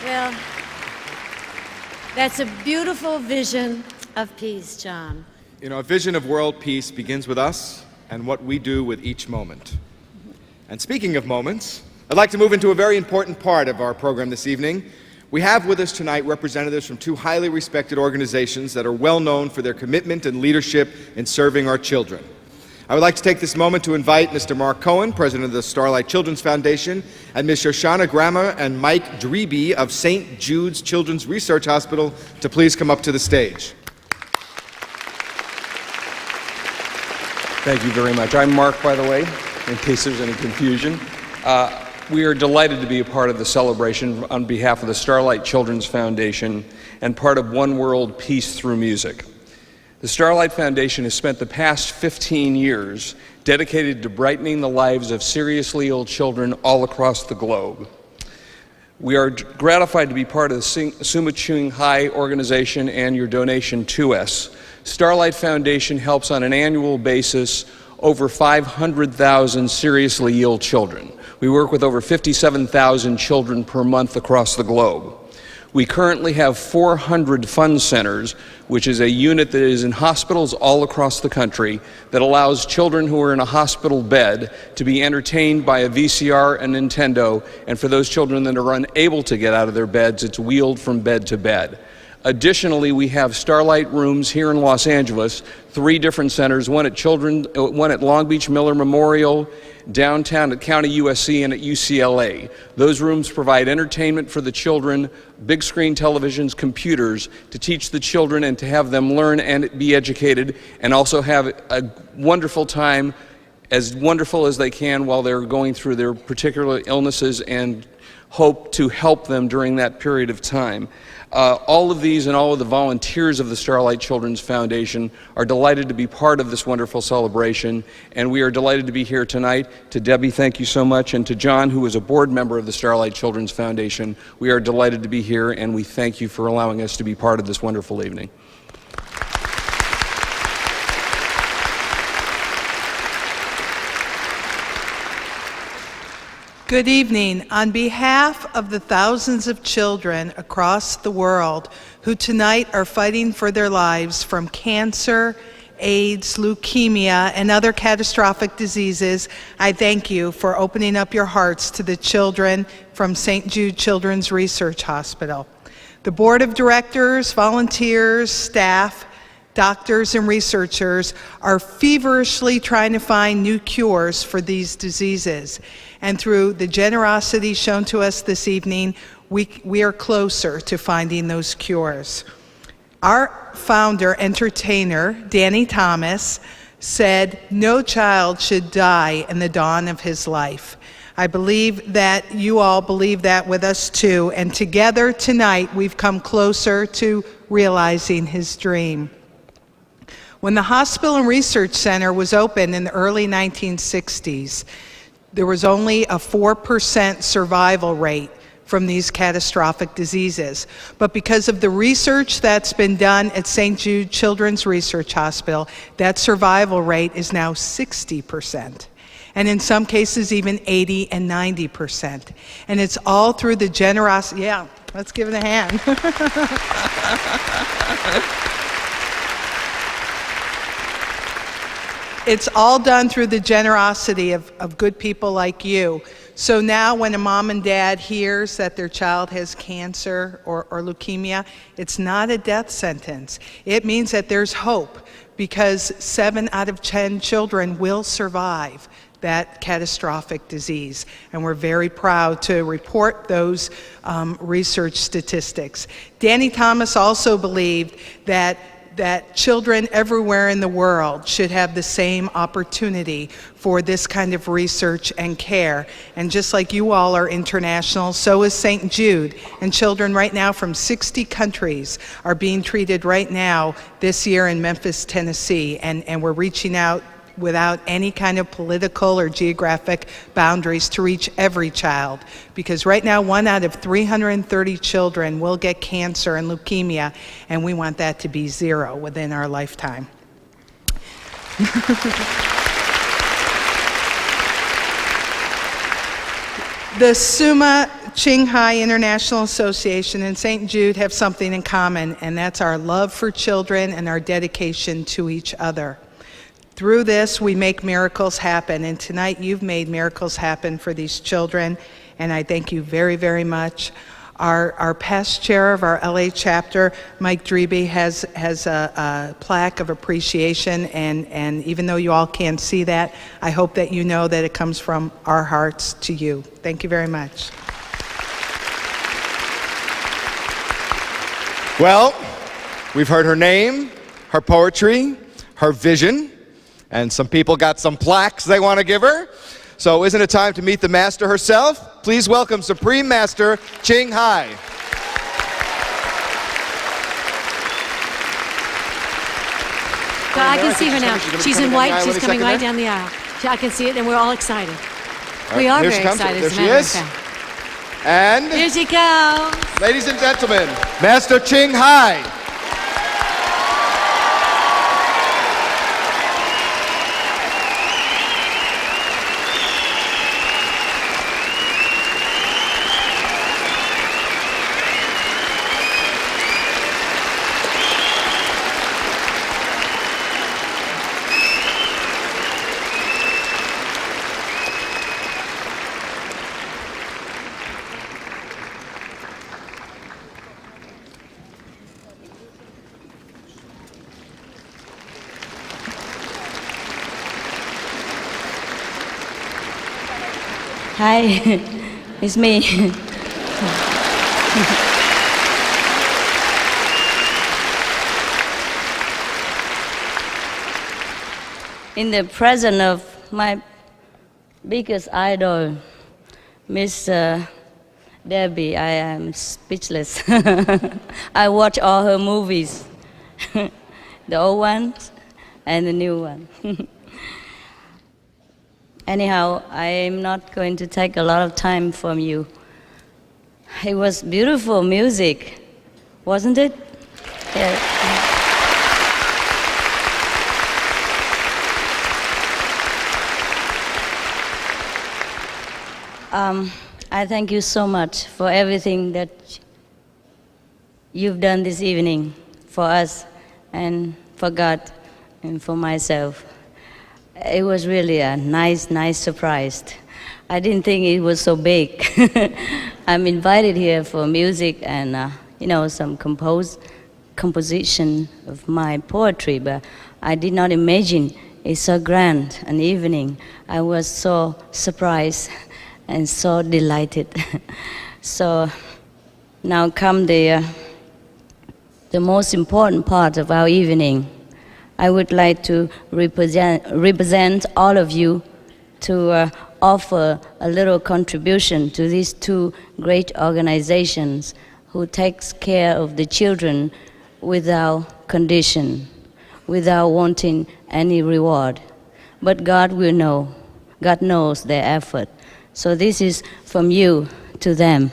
Well, that's a beautiful vision of peace, John. You know, a vision of world peace begins with us and what we do with each moment. And speaking of moments, I'd like to move into a very important part of our program this evening. We have with us tonight representatives from two highly respected organizations that are well known for their commitment and leadership in serving our children. I would like to take this moment to invite Mr. Mark Cohen, president of the Starlight Children's Foundation, and Ms. Shoshana Grammer and Mike Dreby of St. Jude's Children's Research Hospital to please come up to the stage. Thank you very much. I'm Mark, by the way, in case there's any confusion. We are delighted to be a part of the celebration on behalf of the Starlight Children's Foundation and part of One World Peace Through Music. The Starlight Foundation has spent the past 15 years dedicated to brightening the lives of seriously ill children all across the globe. We are gratified to be part of the Summa Chung Hai organization and your donation to us. Starlight Foundation helps on an annual basis over 500,000 seriously ill children. We work with over 57,000 children per month across the globe. We currently have 400 fun centers, which is a unit that is in hospitals all across the country that allows children who are in a hospital bed to be entertained by a VCR and Nintendo, and for those children that are unable to get out of their beds, it's wheeled from bed to bed. Additionally, we have Starlight Rooms here in Los Angeles, 3 different centers, one at Long Beach Miller Memorial, downtown at County USC, and at UCLA. Those rooms provide entertainment for the children, big screen televisions, computers, to teach the children and to have them learn and be educated, and also have a wonderful time, as wonderful as they can while they're going through their particular illnesses, and hope to help them during that period of time. All of these and all of the volunteers of the Starlight Children's Foundation are delighted to be part of this wonderful celebration, and we are delighted to be here tonight. To Debbie, thank you so much, and to John, who is a board member of the Starlight Children's Foundation, we are delighted to be here, and we thank you for allowing us to be part of this wonderful evening. Good evening. On behalf of the thousands of children across the world who tonight are fighting for their lives from cancer, AIDS, leukemia, and other catastrophic diseases, I thank you for opening up your hearts to the children from St. Jude Children's Research Hospital. The board of directors, volunteers, staff, doctors, and researchers are feverishly trying to find new cures for these diseases. And through the generosity shown to us this evening, we are closer to finding those cures. Our founder, entertainer, Danny Thomas, said, "No child should die in the dawn of his life." I believe that you all believe that with us too, and together tonight we've come closer to realizing his dream. When the Hospital and Research Center was opened in the early 1960s, there was only a 4% survival rate from these catastrophic diseases. But because of the research that's been done at St. Jude Children's Research Hospital, that survival rate is now 60%. And in some cases, even 80 and 90%. And it's all through the generosity. Yeah, let's give it a hand. It's all done through the generosity of good people like you. So now when a mom and dad hears that their child has cancer or leukemia, it's not a death sentence. It means that there's hope, because 7 out of 10 children will survive that catastrophic disease. And we're very proud to report those research statistics. Danny Thomas also believed that children everywhere in the world should have the same opportunity for this kind of research and care. And just like you all are international, so is St. Jude. And children right now from 60 countries are being treated right now this year in Memphis, Tennessee. And we're reaching out without any kind of political or geographic boundaries to reach every child. Because right now, 1 out of 330 children will get cancer and leukemia, and we want that to be 0 within our lifetime. The Summa Chung Hai International Association and St. Jude have something in common, and that's our love for children and our dedication to each other. Through this, we make miracles happen, and tonight you've made miracles happen for these children, and I thank you very, very much. Our past chair of our LA chapter, Mike Dreby, has a plaque of appreciation, and even though you all can't see that, I hope that you know that it comes from our hearts to you. Thank you very much. Well, we've heard her name, her poetry, her vision, and some people got some plaques they want to give her. So isn't it time to meet the master herself? Please welcome Supreme Master Ching Hai. I can see her now. She's in white. She's coming right down the aisle. I can see it, and we're all excited. We are very excited. There she is. And here she comes. Ladies and gentlemen, Master Ching Hai. Hi, it's me. In the presence of my biggest idol, Miss Debbie, I am speechless. I watch all her movies, the old ones and the new one. Anyhow, I'm not going to take a lot of time from you. It was beautiful music, wasn't it? Yeah. I thank you so much for everything that you've done this evening for us and for God and for myself. It was really a nice surprise. I didn't think it was so big. I'm invited here for music and some composition of my poetry, but I did not imagine it's so grand an evening. I was so surprised and so delighted. So now come the most important part of our evening. I would like to represent all of you to offer a little contribution to these two great organizations who takes care of the children without condition, without wanting any reward. But God will know. God knows their effort. So this is from you to them.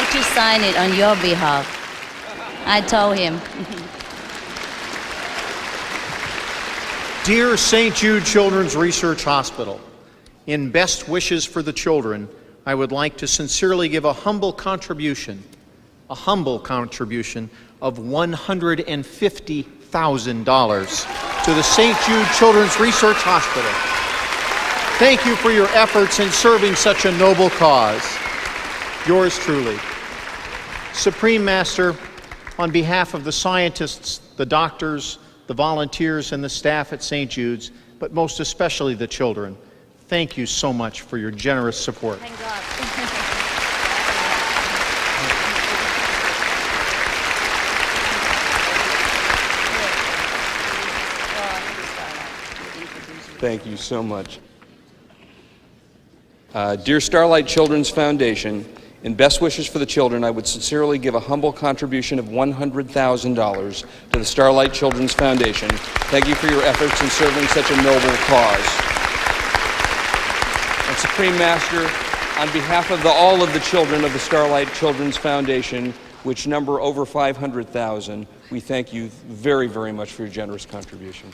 To sign it on your behalf. I told him. Dear St. Jude Children's Research Hospital, in best wishes for the children, I would like to sincerely give a humble contribution of $150,000 to the St. Jude Children's Research Hospital. Thank you for your efforts in serving such a noble cause. Yours truly. Supreme Master, on behalf of the scientists, the doctors, the volunteers, and the staff at St. Jude's, but most especially the children, thank you so much for your generous support. Thank God. Thank you so much. Dear Starlight Children's Foundation, in best wishes for the children, I would sincerely give a humble contribution of $100,000 to the Starlight Children's Foundation. Thank you for your efforts in serving such a noble cause. And Supreme Master, on behalf of all of the children of the Starlight Children's Foundation, which number over 500,000, we thank you very, very much for your generous contribution.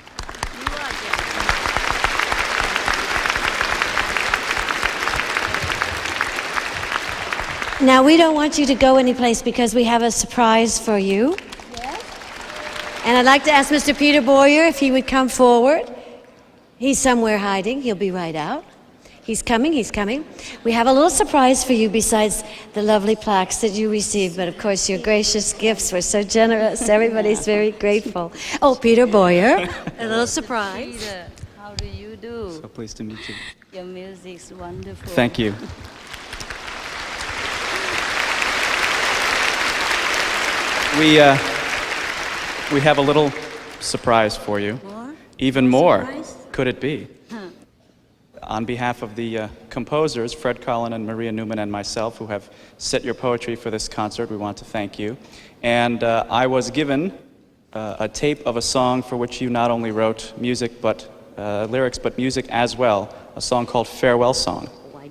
Now, we don't want you to go anyplace because we have a surprise for you. Yes? And I'd like to ask Mr. Peter Boyer if he would come forward. He's somewhere hiding. He'll be right out. He's coming, he's coming. We have a little surprise for you besides the lovely plaques that you received, but of course your gracious gifts were so generous. Everybody's very grateful. Oh, Peter Boyer, a little surprise. Peter, how do you do? So pleased to meet you. Your music's wonderful. Thank you. We have a little surprise for you. More? Even more, Surprise? could it be? Huh. On behalf of the composers, Fred Collin and Maria Newman and myself, who have set your poetry for this concert, we want to thank you. And I was given a tape of a song for which you not only wrote music, but lyrics, but music as well, a song called Farewell Song. Oh, I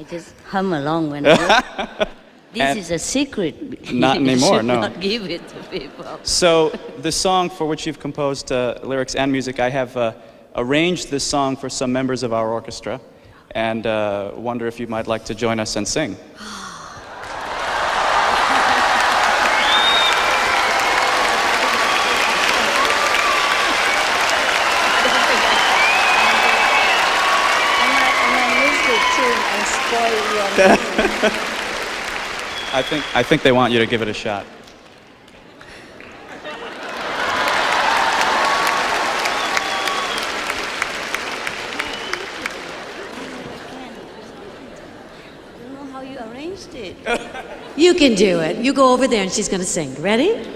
just hum along when I This And is a secret. not You anymore, should no. not give it to people. So the song for which you've composed lyrics and music, I have arranged this song for some members of our orchestra, and wonder if you might like to join us and sing. I think they want you to give it a shot. I don't know how you arranged it. You can do it. You go over there and she's going to sing. Ready?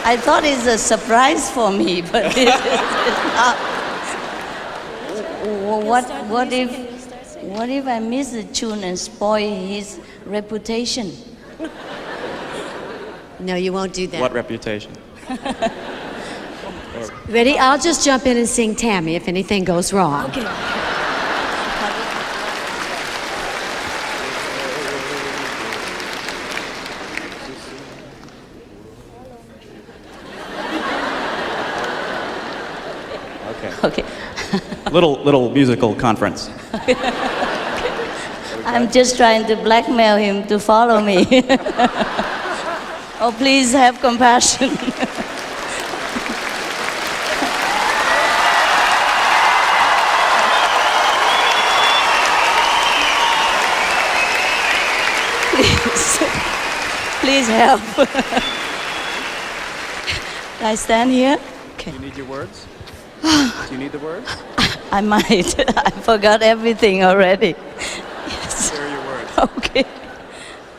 I thought it's a surprise for me, but it's not. What if I miss the tune and spoil his reputation? No, you won't do that. What reputation? Ready? I'll just jump in and sing Tammy if anything goes wrong. Okay. Okay. Little musical conference. I'm just trying to blackmail him to follow me. Oh, please have compassion. Please help. Can I stand here? Okay. Do you need your words? Do you need the words? I might. I forgot everything already. Yes. Here are your words. Okay.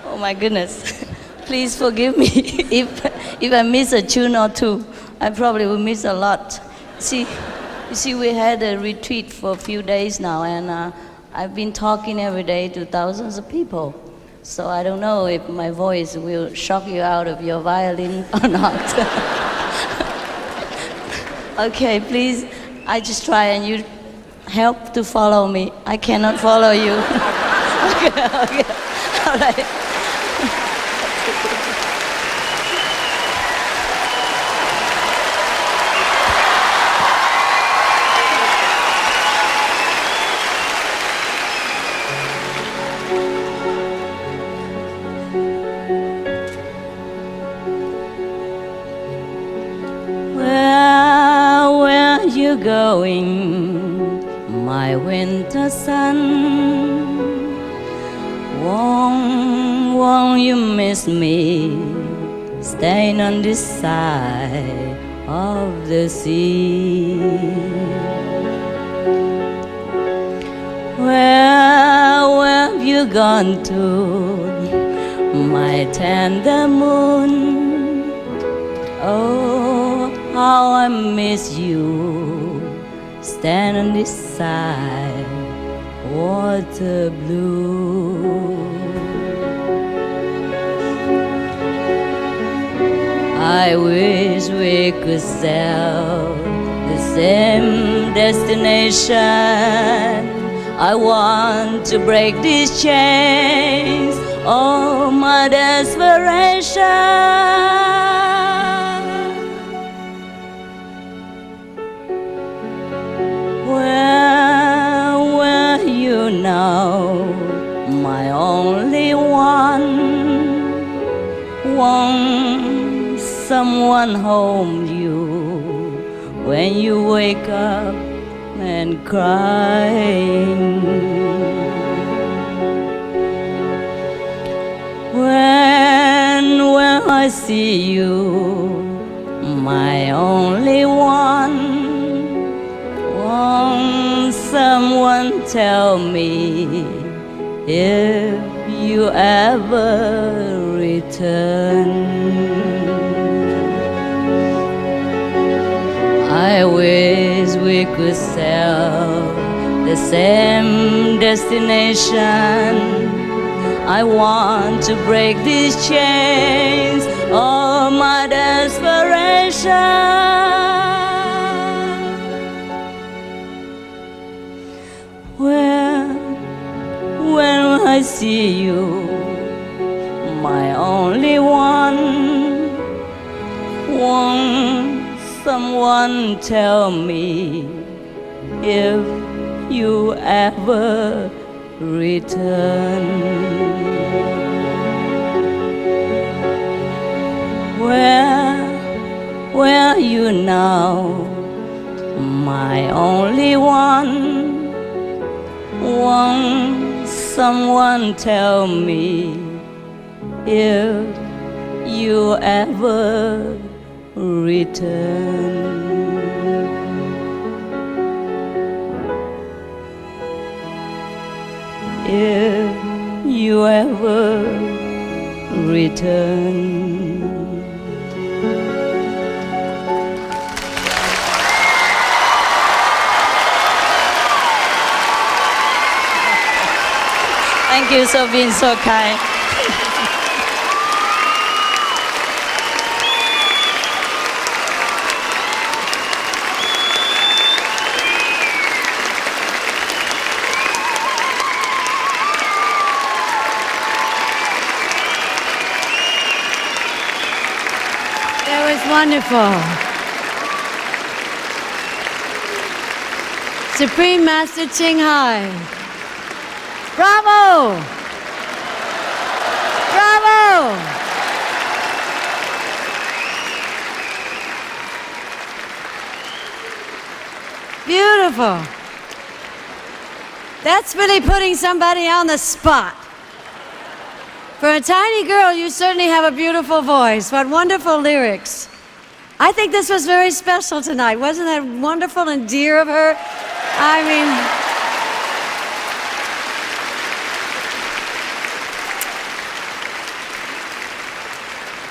Oh my goodness. Please forgive me if I miss a tune or two. I probably will miss a lot. You see, we had a retreat for a few days now, and I've been talking every day to thousands of people. So I don't know if my voice will shock you out of your violin or not. Okay, please, I just try and you help to follow me. I cannot follow you. Okay, all right. Where you going, my winter sun? Won't you miss me, staying on this side of the sea? Where have you gone to, my tender moon? Oh, how I miss you, stand on this side, water blue. I wish we could sail the same destination. I want to break these chains, oh my desperation. Where you now, my only one? Won't someone hold you when you wake up and crying. When I see you, my only one, won't someone tell me if you ever return? I wish we could sail the same destination. I want to break these chains of my desperation. When I see you, my only one, won't someone tell me if you ever return? Where are you now, my only one? Won't someone tell me if you ever return? If you ever return. Thank you for being so kind. That was wonderful. Supreme Master Ching Hai. Bravo! Bravo! Beautiful. That's really putting somebody on the spot. For a tiny girl, you certainly have a beautiful voice. What wonderful lyrics. I think this was very special tonight. Wasn't that wonderful and dear of her? I mean,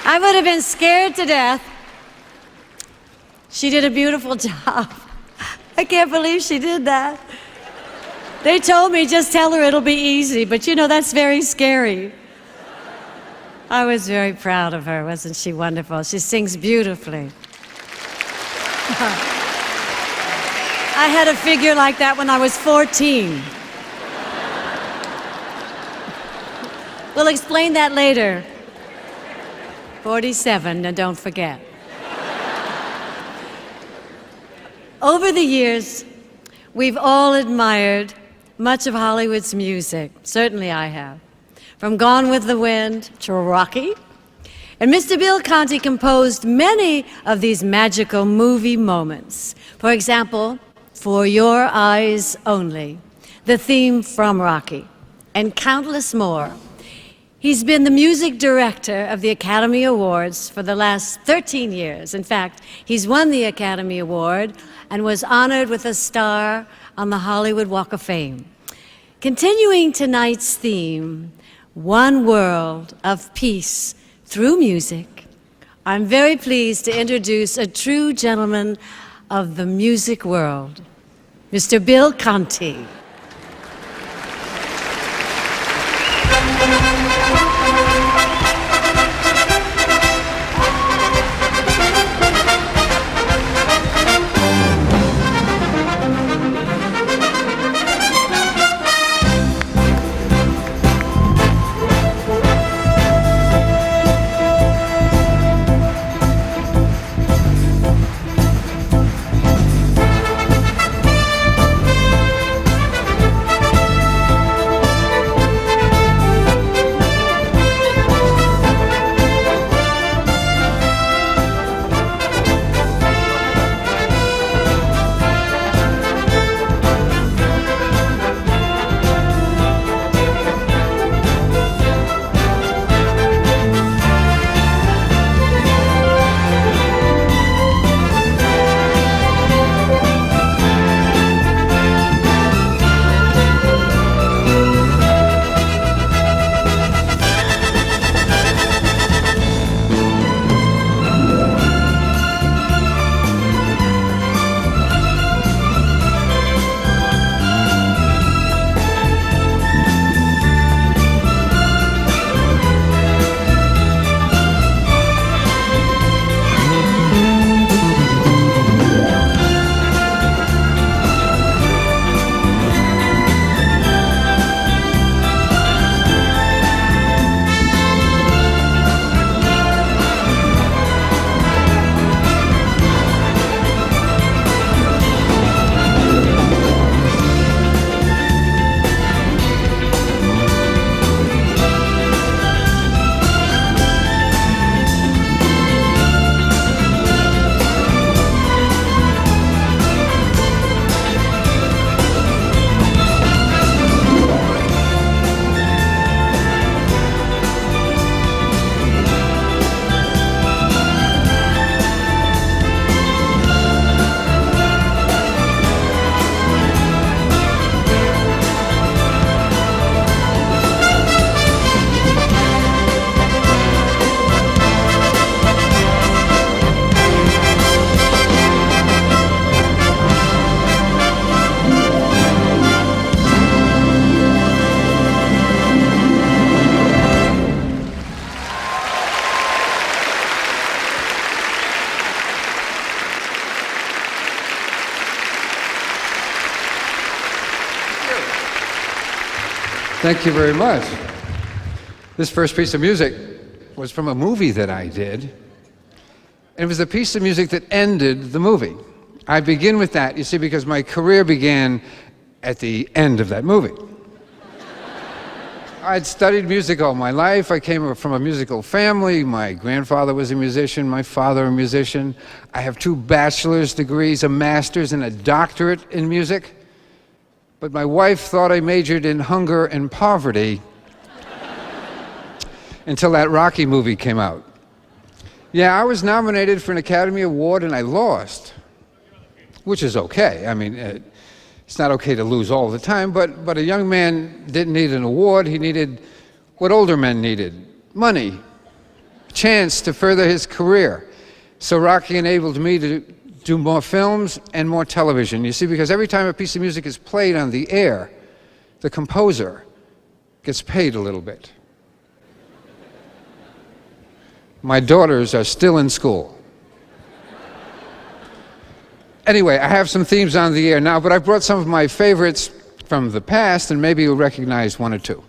I would have been scared to death. She did a beautiful job. I can't believe she did that. They told me just tell her it'll be easy, but you know, that's very scary. I was very proud of her. Wasn't she wonderful? She sings beautifully. I had a figure like that when I was 14. We'll explain that later. 47, and don't forget. Over the years, we've all admired much of Hollywood's music. Certainly I have. From Gone with the Wind to Rocky. And Mr. Bill Conti composed many of these magical movie moments. For example, For Your Eyes Only, the theme from Rocky, and countless more. He's been the music director of the Academy Awards for the last 13 years. In fact, he's won the Academy Award and was honored with a star on the Hollywood Walk of Fame. Continuing tonight's theme, One World of Peace through music, I'm very pleased to introduce a true gentleman of the music world, Mr. Bill Conti. Thank you very much. This first piece of music was from a movie that I did. And it was the piece of music that ended the movie. I begin with that, you see, because my career began at the end of that movie. I'd studied music all my life. I came from a musical family. My grandfather was a musician, my father a musician. I have 2 bachelor's degrees, a master's, and a doctorate in music. But my wife thought I majored in hunger and poverty until that Rocky movie came out. Yeah, I was nominated for an Academy Award and I lost, which is okay. I mean, it's not okay to lose all the time, but a young man didn't need an award. He needed what older men needed: money, a chance to further his career. So Rocky enabled me to do more films and more television. You see, because every time a piece of music is played on the air, the composer gets paid a little bit. My daughters are still in school. Anyway, I have some themes on the air now, but I brought some of my favorites from the past, and maybe you'll recognize 1 or 2.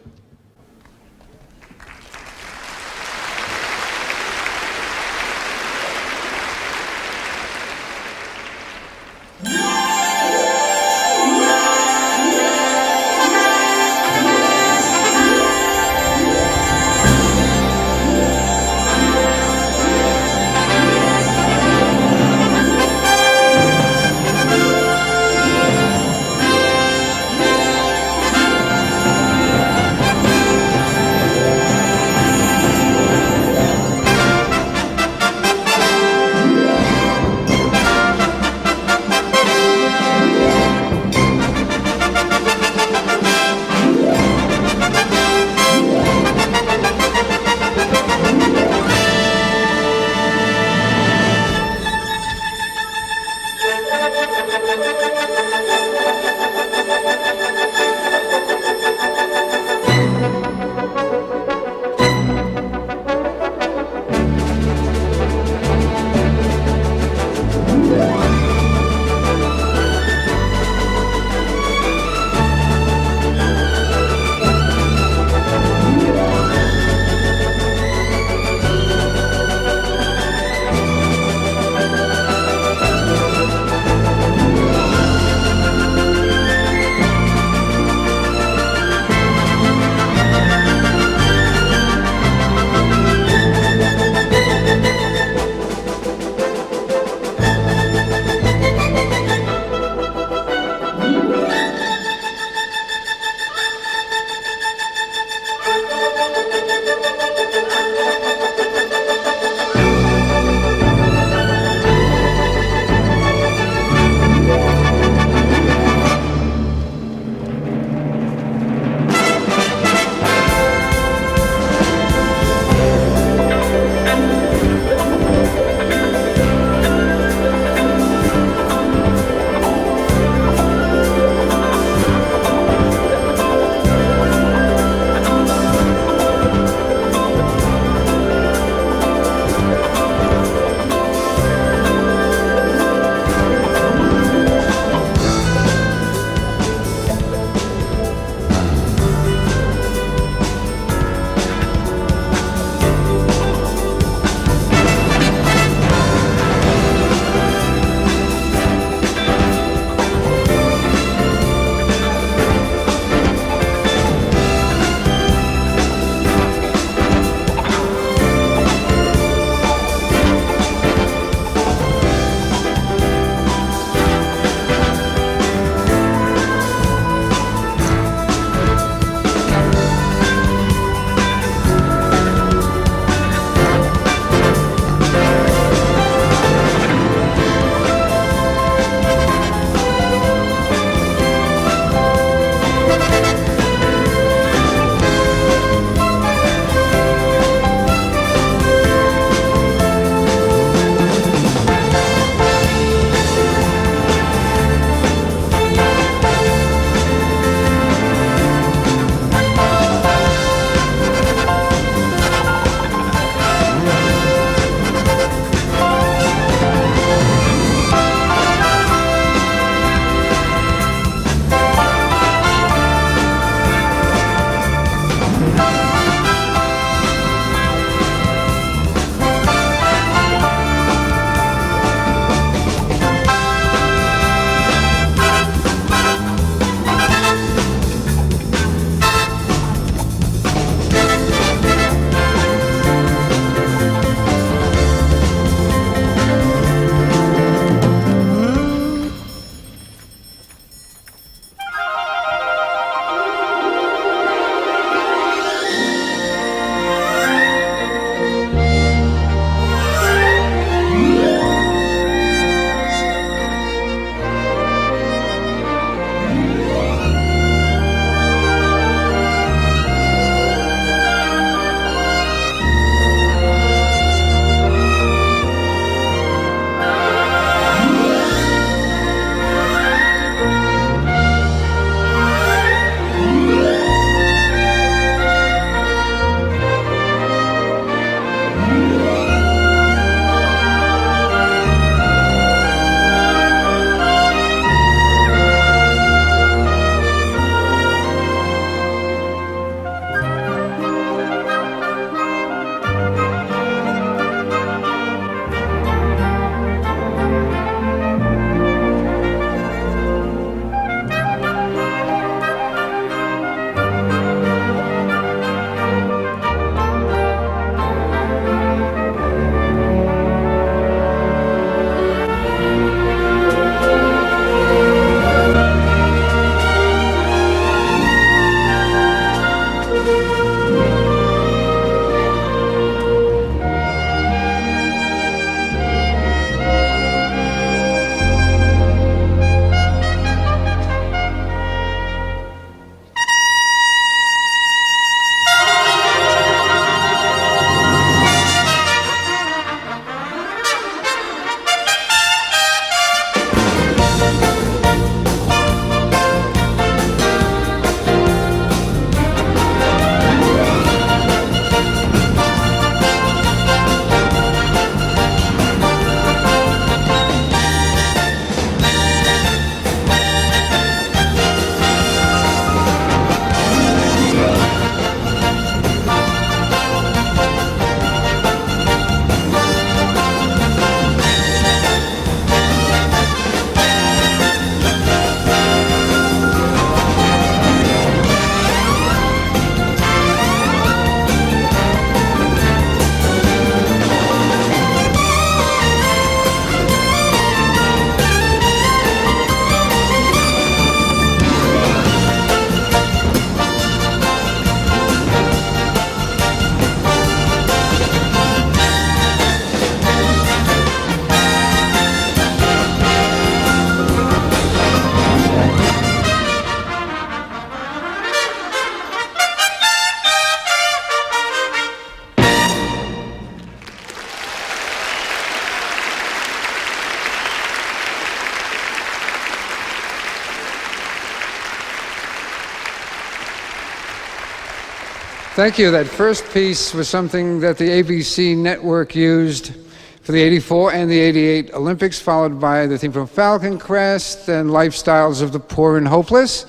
Thank you. That first piece was something that the ABC network used for the 84 and the 88 Olympics, followed by the theme from Falcon Crest, then Lifestyles of the Poor and Hopeless,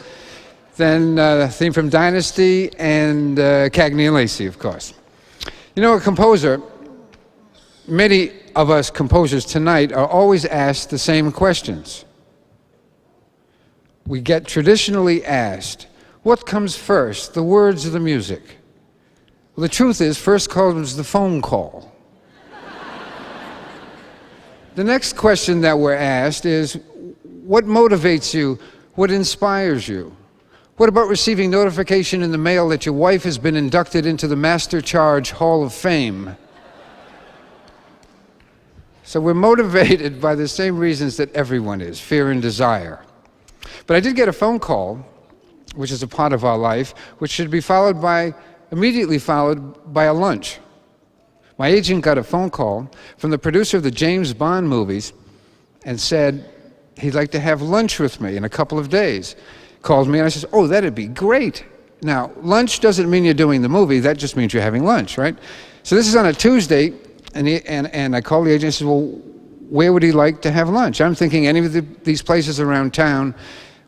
then the theme from Dynasty, and Cagney and Lacey, of course. You know, a composer, many of us composers tonight are always asked the same questions. We get traditionally asked, what comes first, the words or the music? Well, the truth is, first comes the phone call. The next question that we're asked is, what motivates you? What inspires you? What about receiving notification in the mail that your wife has been inducted into the Master Charge Hall of Fame? So we're motivated by the same reasons that everyone is, fear and desire. But I did get a phone call, which is a part of our life, which should be immediately followed by a lunch. My agent got a phone call from the producer of the James Bond movies and said he'd like to have lunch with me in a couple of days. Called me and I said, oh, that'd be great. Now, lunch doesn't mean you're doing the movie, that just means you're having lunch, right? So this is on a Tuesday, and I called the agent and said, well, where would he like to have lunch? I'm thinking any of these places around town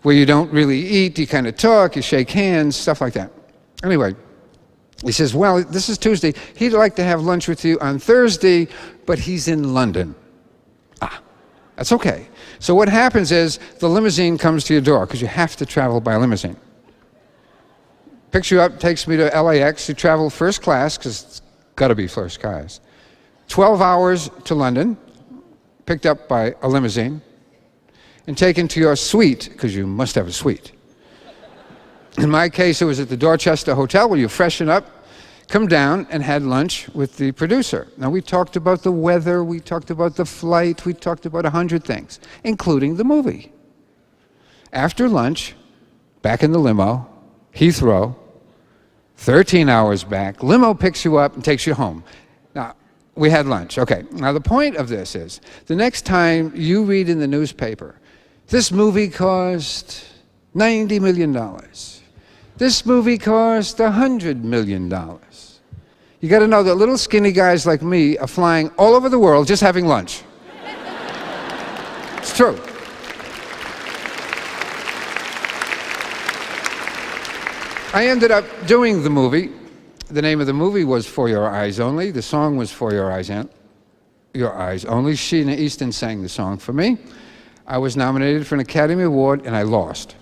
where you don't really eat, you kind of talk, you shake hands, stuff like that. Anyway, he says, well, this is Tuesday. He'd like to have lunch with you on Thursday, but he's in London. That's okay. So what happens is the limousine comes to your door, because you have to travel by limousine. Picks you up, takes me to LAX. You travel first class, because it's got to be first class. 12 hours to London, picked up by a limousine, and taken to your suite, because you must have a suite. In my case, it was at the Dorchester Hotel, where you freshen up, come down, and had lunch with the producer. Now, we talked about the weather, we talked about the flight, we talked about 100 things, including the movie. After lunch, back in the limo, Heathrow, 13 hours back, limo picks you up and takes you home. Now, we had lunch. Okay, now the point of this is, the next time you read in the newspaper, this movie cost $90 million. This movie cost $100 million. You got to know that little skinny guys like me are flying all over the world just having lunch. It's true. I ended up doing the movie. The name of the movie was For Your Eyes Only. The song was For Your Eyes Only. Sheena Easton sang the song for me. I was nominated for an Academy Award, and I lost.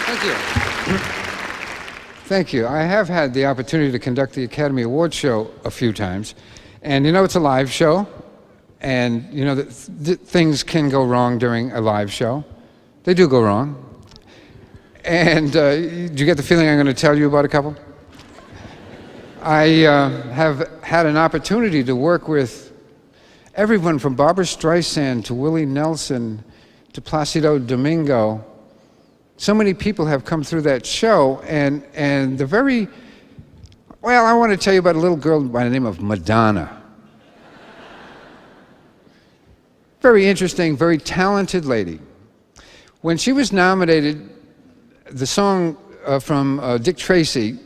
Thank you. Thank you. I have had the opportunity to conduct the Academy Awards show a few times. And you know, it's a live show. And you know that things can go wrong during a live show. They do go wrong. And do you get the feeling I'm going to tell you about a couple? I have had an opportunity to work with everyone from Barbra Streisand to Willie Nelson to Placido Domingo. So many people have come through that show, and the very, well, I want to tell you about a little girl by the name of Madonna. Very interesting, very talented lady. When she was nominated, the song from Dick Tracy,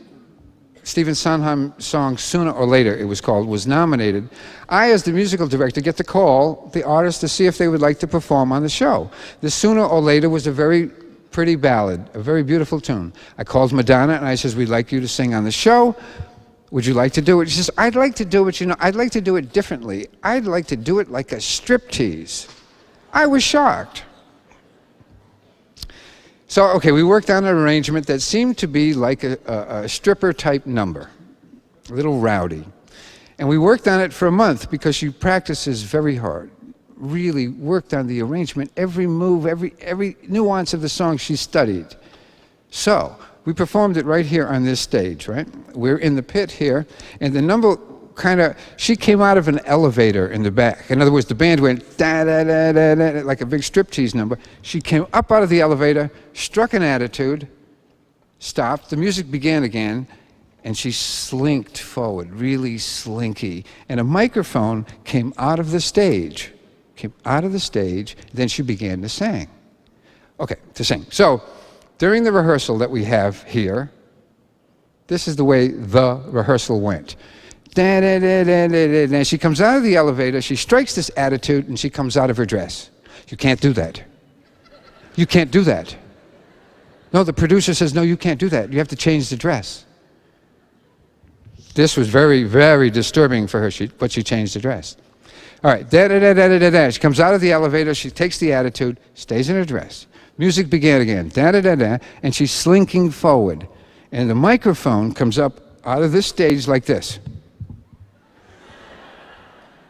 Stephen Sondheim's song Sooner or Later, it was called, was nominated. I, as the musical director, get to call the artists to see if they would like to perform on the show. The Sooner or Later was a very pretty ballad, a very beautiful tune. I called Madonna and I says, we'd like you to sing on the show. Would you like to do it? She says, I'd like to do it, you know, I'd like to do it differently. I'd like to do it like a striptease. I was shocked. So, okay, we worked on an arrangement that seemed to be like a stripper-type number, a little rowdy. And we worked on it for a month because she practices very hard. Really worked on the arrangement, every move, every nuance of the song she studied. So, we performed it right here on this stage, right? We're in the pit here, and the number she came out of an elevator in the back. In other words, the band went da-da-da-da-da, like a big striptease number. She came up out of the elevator, struck an attitude, stopped, the music began again, and she slinked forward, really slinky. And a microphone came out of the stage, then she began to sing. Okay, to sing. So, during the rehearsal that we have here, this is the way the rehearsal went. And she comes out of the elevator, she strikes this attitude, and she comes out of her dress. You can't do that. You can't do that. No, the producer says, no, you can't do that. You have to change the dress. This was very, very disturbing for her, but she changed the dress. All right, she comes out of the elevator, she takes the attitude, stays in her dress. Music began again, and she's slinking forward. And the microphone comes up out of this stage like this.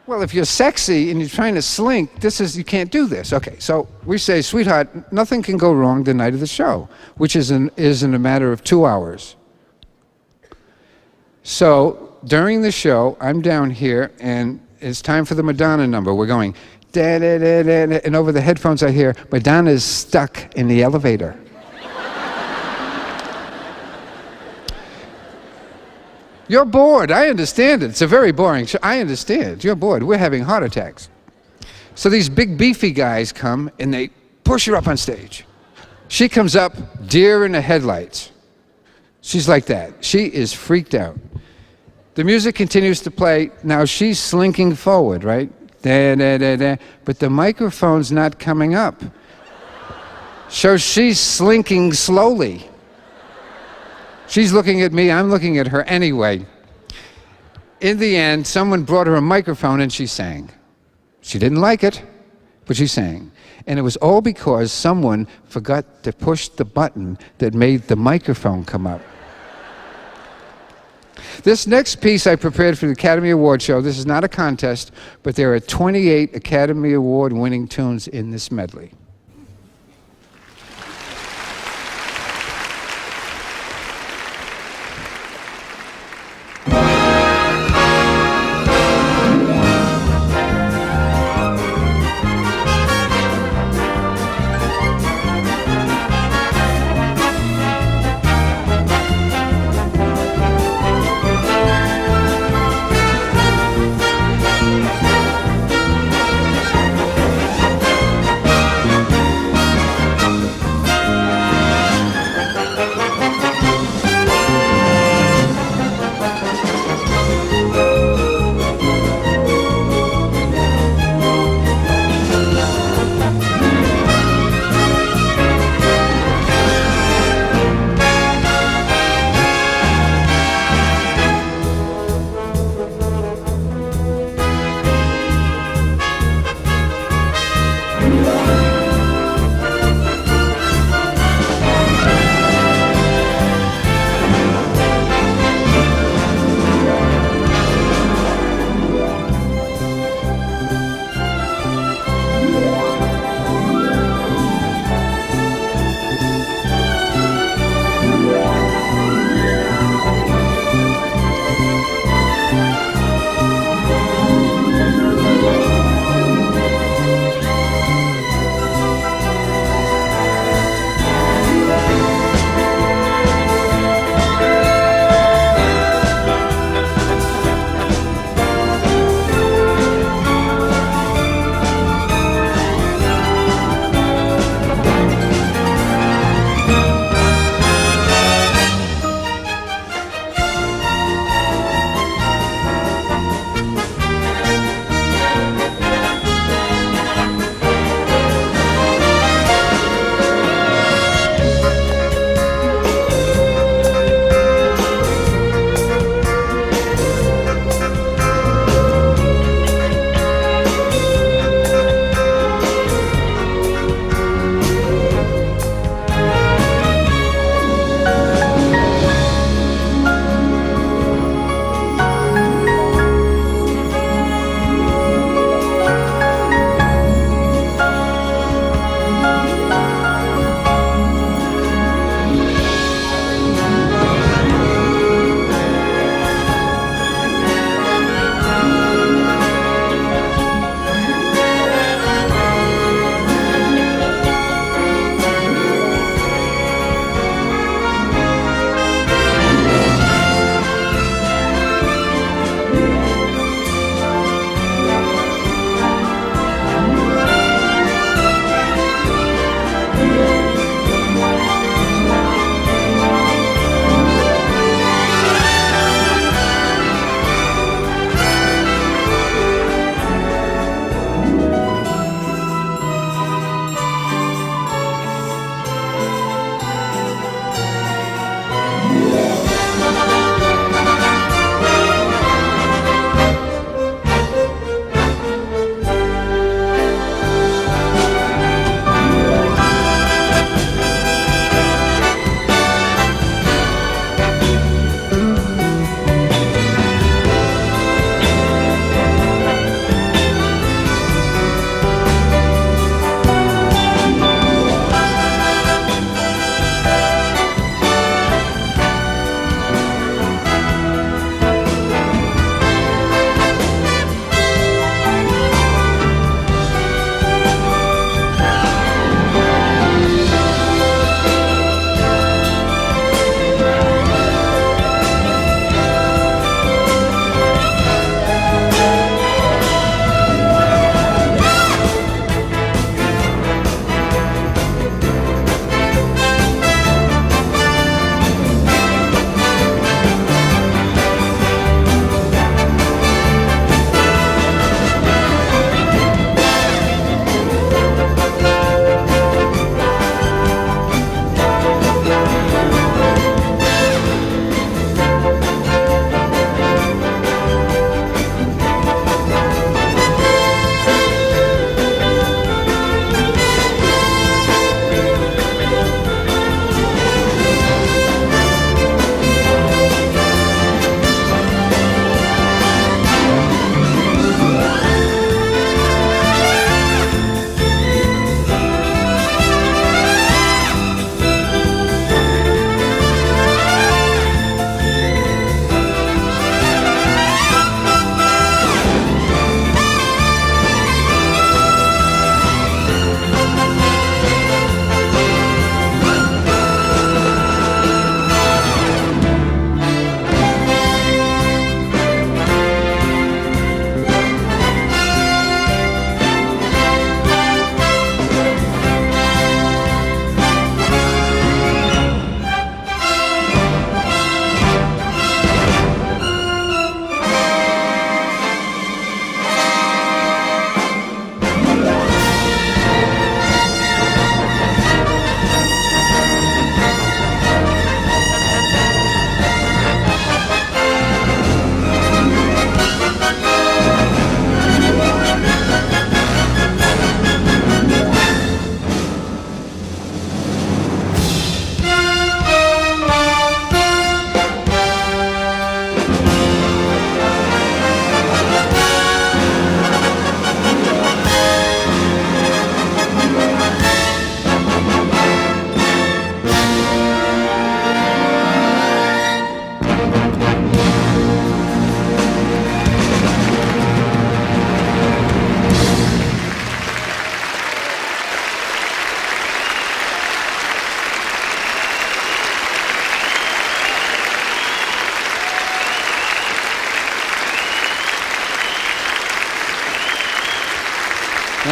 Well, if you're sexy and you're trying to slink, you can't do this. Okay, so we say, sweetheart, nothing can go wrong the night of the show, which is in a matter of 2 hours. So during the show, I'm down here, and it's time for the Madonna number. We're going, da-da-da-da-da, and over the headphones I hear, Madonna's stuck in the elevator. You're bored. I understand it. It's a very boring show. I understand. You're bored. We're having heart attacks. So these big beefy guys come and they push her up on stage. She comes up, deer in the headlights. She's like that. She is freaked out. The music continues to play. Now she's slinking forward, right? Da-da-da-da. But the microphone's not coming up. So she's slinking slowly. She's looking at me, I'm looking at her anyway. In the end, someone brought her a microphone and she sang. She didn't like it, but she sang. And it was all because someone forgot to push the button that made the microphone come up. This next piece I prepared for the Academy Award show. This is not a contest, but there are 28 Academy Award winning tunes in this medley.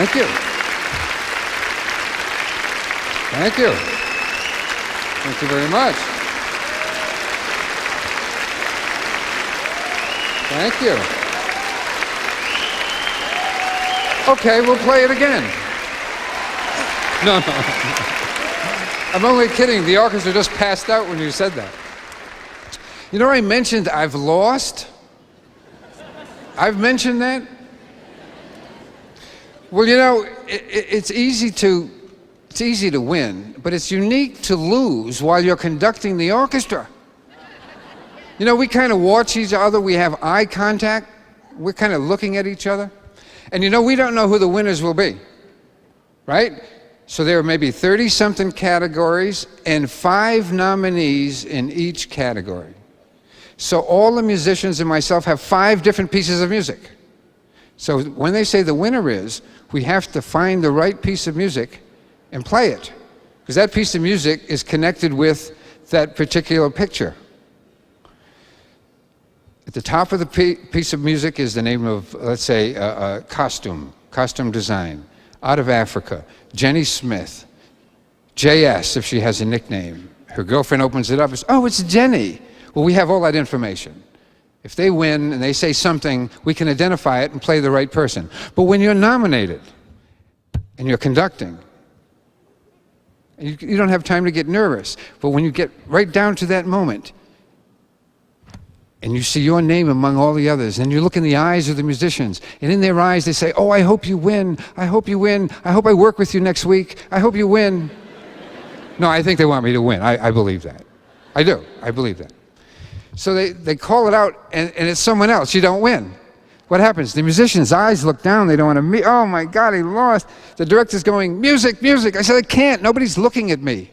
Thank you. Thank you. Thank you very much. Thank you. Okay, we'll play it again. No. I'm only kidding. The orchestra just passed out when you said that. You know, I mentioned I've lost. I've mentioned that. Well, you know, it's easy to win, but it's unique to lose while you're conducting the orchestra. You know, we kind of watch each other. We have eye contact. We're kind of looking at each other. And you know, we don't know who the winners will be, right? So there are maybe 30-something categories and 5 nominees in each category. So all the musicians and myself have 5 different pieces of music. So when they say the winner is, we have to find the right piece of music and play it, because that piece of music is connected with that particular picture. At the top of the piece of music is the name of, let's say, costume design, out of Africa, Jenny Smith, JS, if she has a nickname. Her girlfriend opens it up and says, oh, it's Jenny. Well, we have all that information. If they win and they say something, we can identify it and play the right person. But when you're nominated and you're conducting, you don't have time to get nervous. But when you get right down to that moment, and you see your name among all the others, and you look in the eyes of the musicians, and in their eyes they say, oh, I hope you win, I hope you win, I hope I work with you next week, I hope you win. No, I think they want me to win. I believe that. I do. I believe that. So they call it out, and it's someone else. You don't win. What happens? The musician's eyes look down. They don't want to meet. Oh, my God, he lost. The director's going, music, music. I said, I can't. Nobody's looking at me.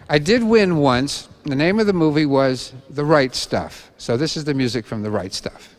I did win once. The name of the movie was The Right Stuff. So this is the music from The Right Stuff.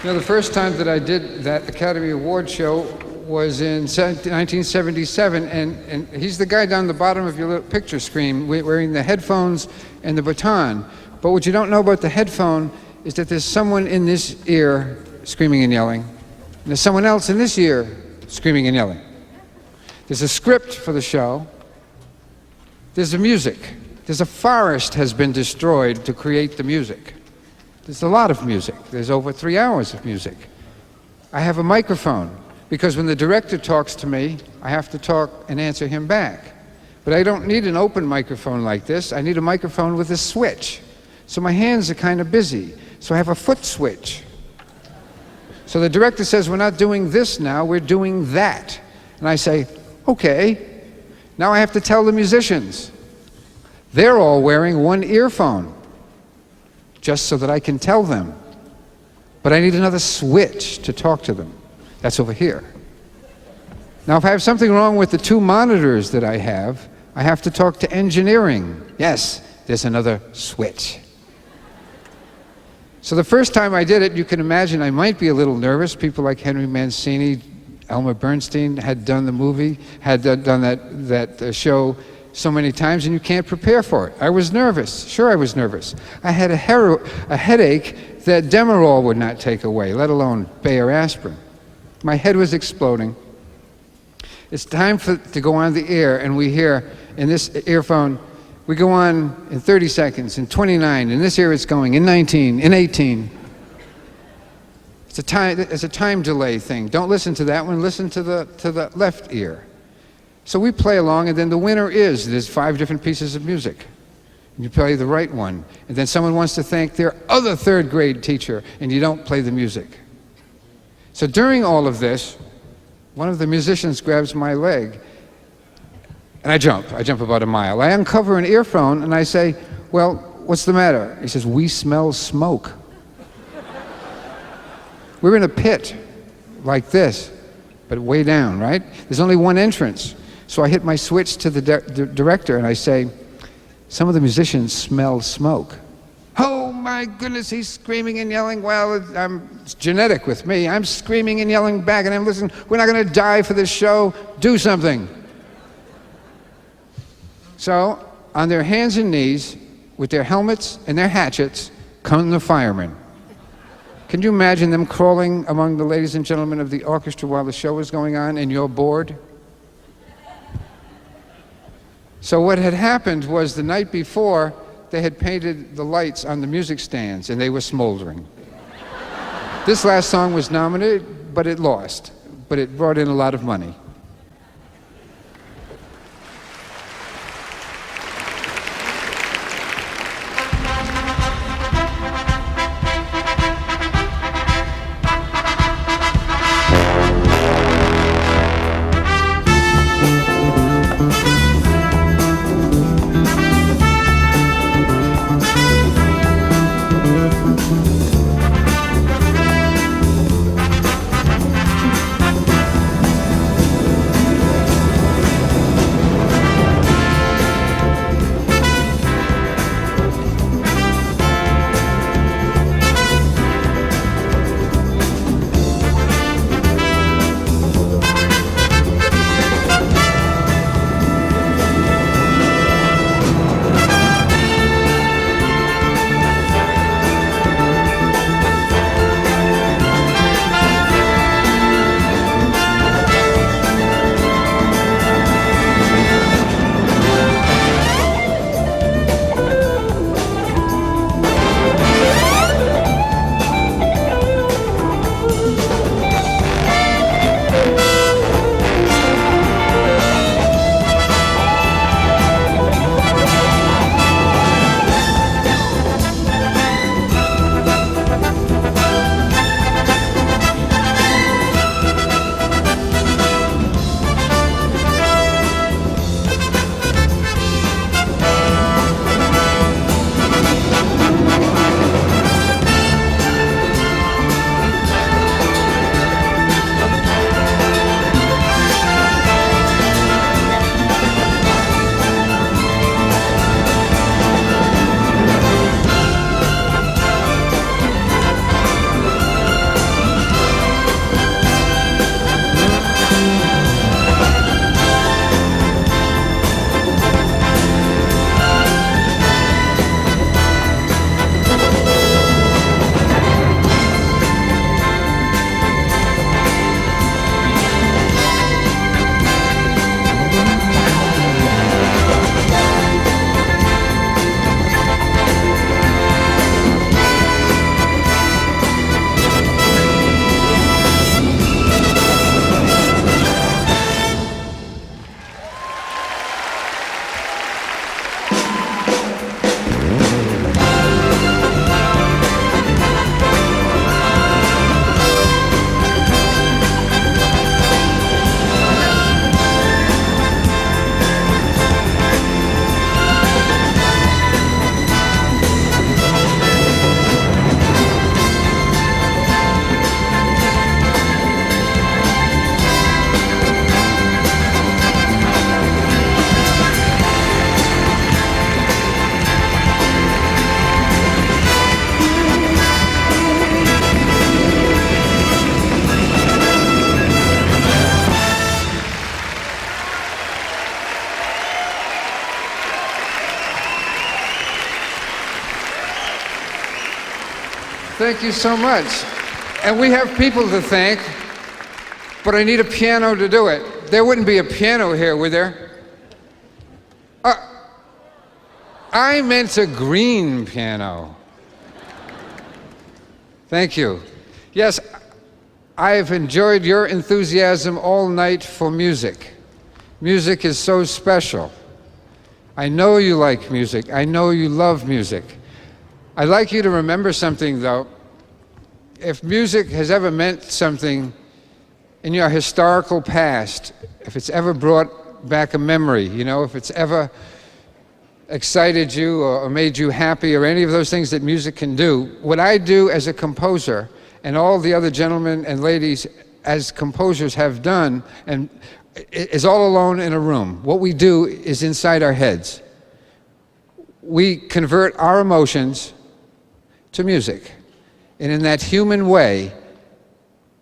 You know, the first time that I did that Academy Award show was in 1977, and he's the guy down the bottom of your little picture screen wearing the headphones and the baton. But what you don't know about the headphone is that there's someone in this ear screaming and yelling, and there's someone else in this ear screaming and yelling. There's a script for the show. There's the music. There's a forest has been destroyed to create the music. There's a lot of music. There's over 3 hours of music. I have a microphone because when the director talks to me, I have to talk and answer him back. But I don't need an open microphone like this. I need a microphone with a switch. So my hands are kind of busy. So I have a foot switch. So the director says, we're not doing this now, we're doing that. And I say, okay. Now I have to tell the musicians. They're all wearing one earphone, just so that I can tell them. But I need another switch to talk to them. That's over here. Now, if I have something wrong with the 2 monitors that I have to talk to engineering. Yes, there's another switch. So the first time I did it, you can imagine I might be a little nervous. People like Henry Mancini, Elmer Bernstein had done the movie, had done that show so many times, and you can't prepare for it. I was nervous. Sure, I was nervous. I had a headache that Demerol would not take away, let alone Bayer aspirin. My head was exploding. It's time to go on the air, and we hear in this earphone, we go on in 30 seconds, in 29, in this ear it's going, in 19, in 18. It's a time delay thing. Don't listen to that one, listen to the left ear. So we play along, and then the winner there's 5 different pieces of music. And you play the right one. And then someone wants to thank their other 3rd grade teacher, and you don't play the music. So during all of this, one of the musicians grabs my leg, and I jump about a mile. I uncover an earphone, and I say, well, what's the matter? He says, we smell smoke. We're in a pit, like this, but way down, right? There's only one entrance. So I hit my switch to the director and I say, some of the musicians smell smoke. Oh my goodness, he's screaming and yelling. Well, it's genetic with me. I'm screaming and yelling back and I'm listening. We're not going to die for this show. Do something. So on their hands and knees, with their helmets and their hatchets, come the firemen. Can you imagine them crawling among the ladies and gentlemen of the orchestra while the show was going on and you're bored? So what had happened was the night before, they had painted the lights on the music stands and they were smoldering. This last song was nominated, but it lost. But it brought in a lot of money. Thank you so much. And we have people to thank, but I need a piano to do it. There wouldn't be a piano here, would there? I meant a green piano. Thank you. Yes, I've enjoyed your enthusiasm all night for music. Music is so special. I know you like music. I know you love music. I'd like you to remember something, though. If music has ever meant something in your historical past, if it's ever brought back a memory, you know, if it's ever excited you or made you happy or any of those things that music can do, what I do as a composer and all the other gentlemen and ladies as composers have done and is all alone in a room. What we do is inside our heads. We convert our emotions to music. And in that human way,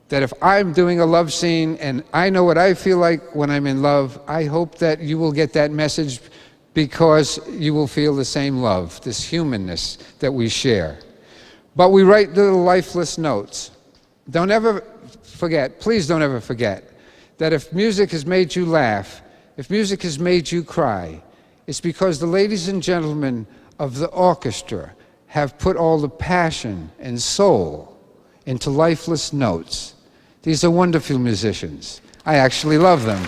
that if I'm doing a love scene and I know what I feel like when I'm in love, I hope that you will get that message because you will feel the same love, this humanness that we share. But we write little lifeless notes. Don't ever forget, please don't ever forget, that if music has made you laugh, if music has made you cry, it's because the ladies and gentlemen of the orchestra have put all the passion and soul into lifeless notes. These are wonderful musicians. I actually love them.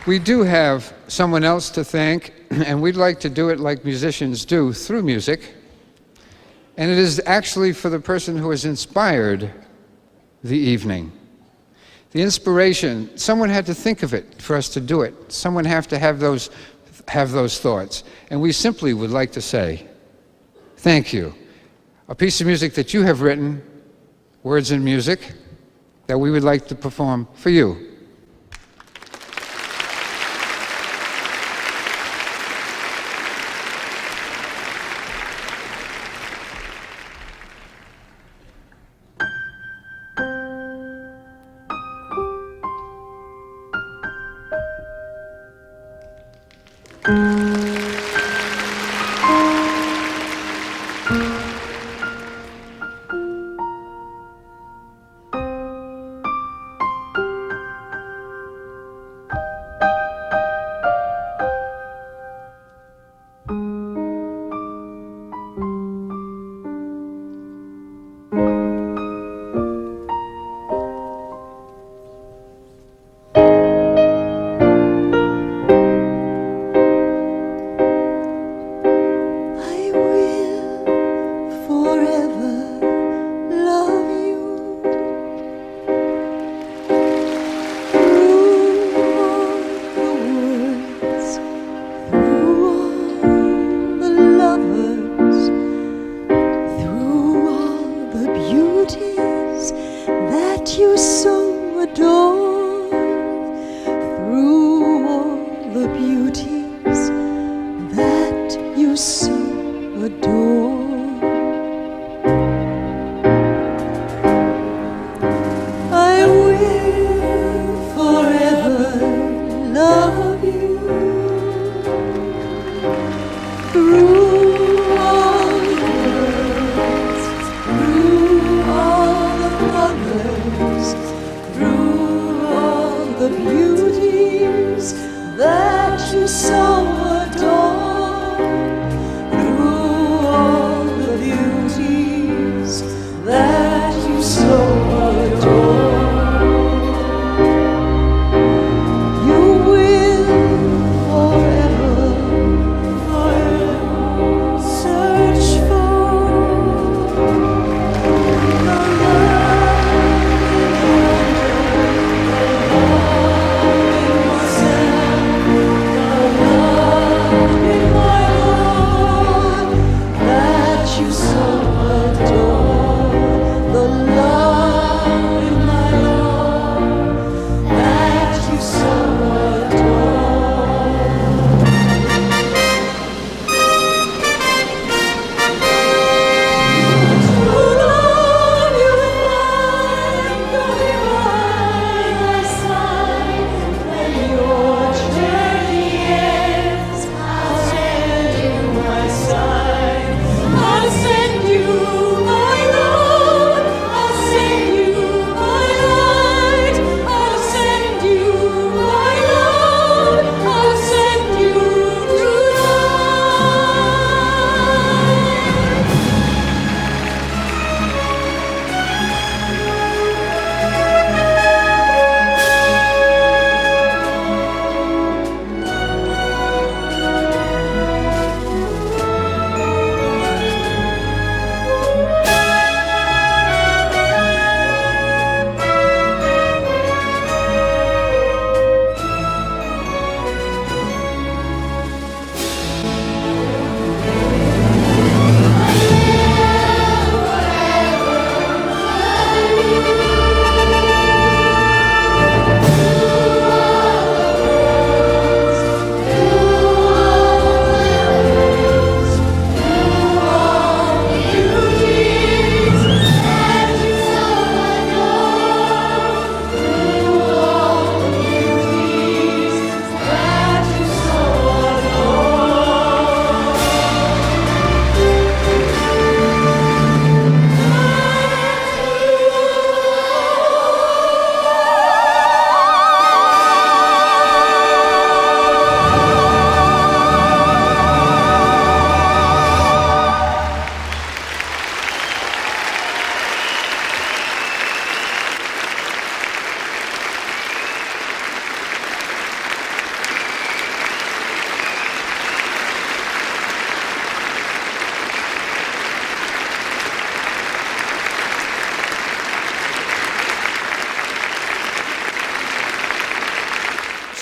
We do have someone else to thank, and we'd like to do it like musicians do, through music. And it is actually for the person who has inspired the evening. The inspiration, someone had to think of it for us to do it. Someone had to have those thoughts. And we simply would like to say, thank you. A piece of music that you have written, words and music, that we would like to perform for you. love.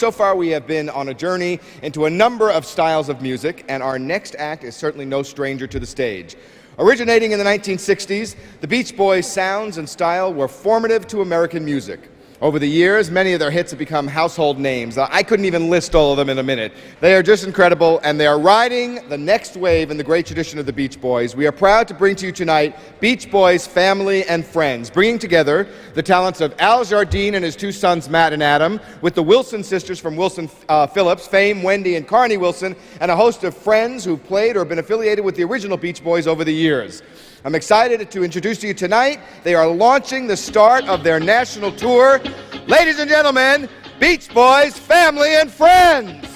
so far we have been on a journey into a number of styles of music, and our next act is certainly no stranger to the stage. Originating in the 1960s, the Beach Boys' sounds and style were formative to American music. Over the years, many of their hits have become household names. I couldn't even list all of them in a minute. They are just incredible, and they are riding the next wave in the great tradition of the Beach Boys. We are proud to bring to you tonight Beach Boys Family and Friends, bringing together the talents of Al Jardine and his two sons, Matt and Adam, with the Wilson sisters from Wilson Phillips, fame Wendy and Carney Wilson, and a host of friends who've played or been affiliated with the original Beach Boys over the years. I'm excited to introduce to you tonight, they are launching the start of their national tour. Ladies and gentlemen, Beach Boys, Family and Friends.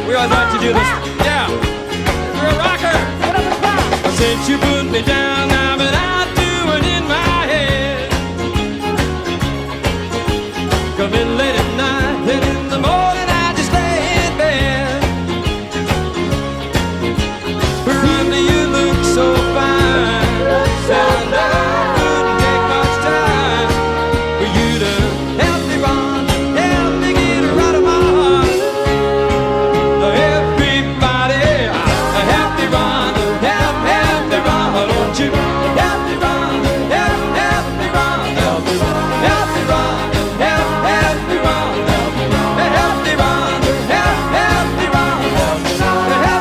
We always like to do this. Yeah. You're a rocker. What up, well, since you put me down, I've been out doing in my head. Come in late at night, and in the morning I just lay in bed. Rhonda, you look so fine, and I couldn't take much time for you to help me, Rhonda, help me get her out of my heart. Everybody, help me, Rhonda, help me, Rhonda, don't you? Help me, Rhonda, help me, Rhonda, help me, Rhonda, help me, Rhonda, help me, Rhonda, help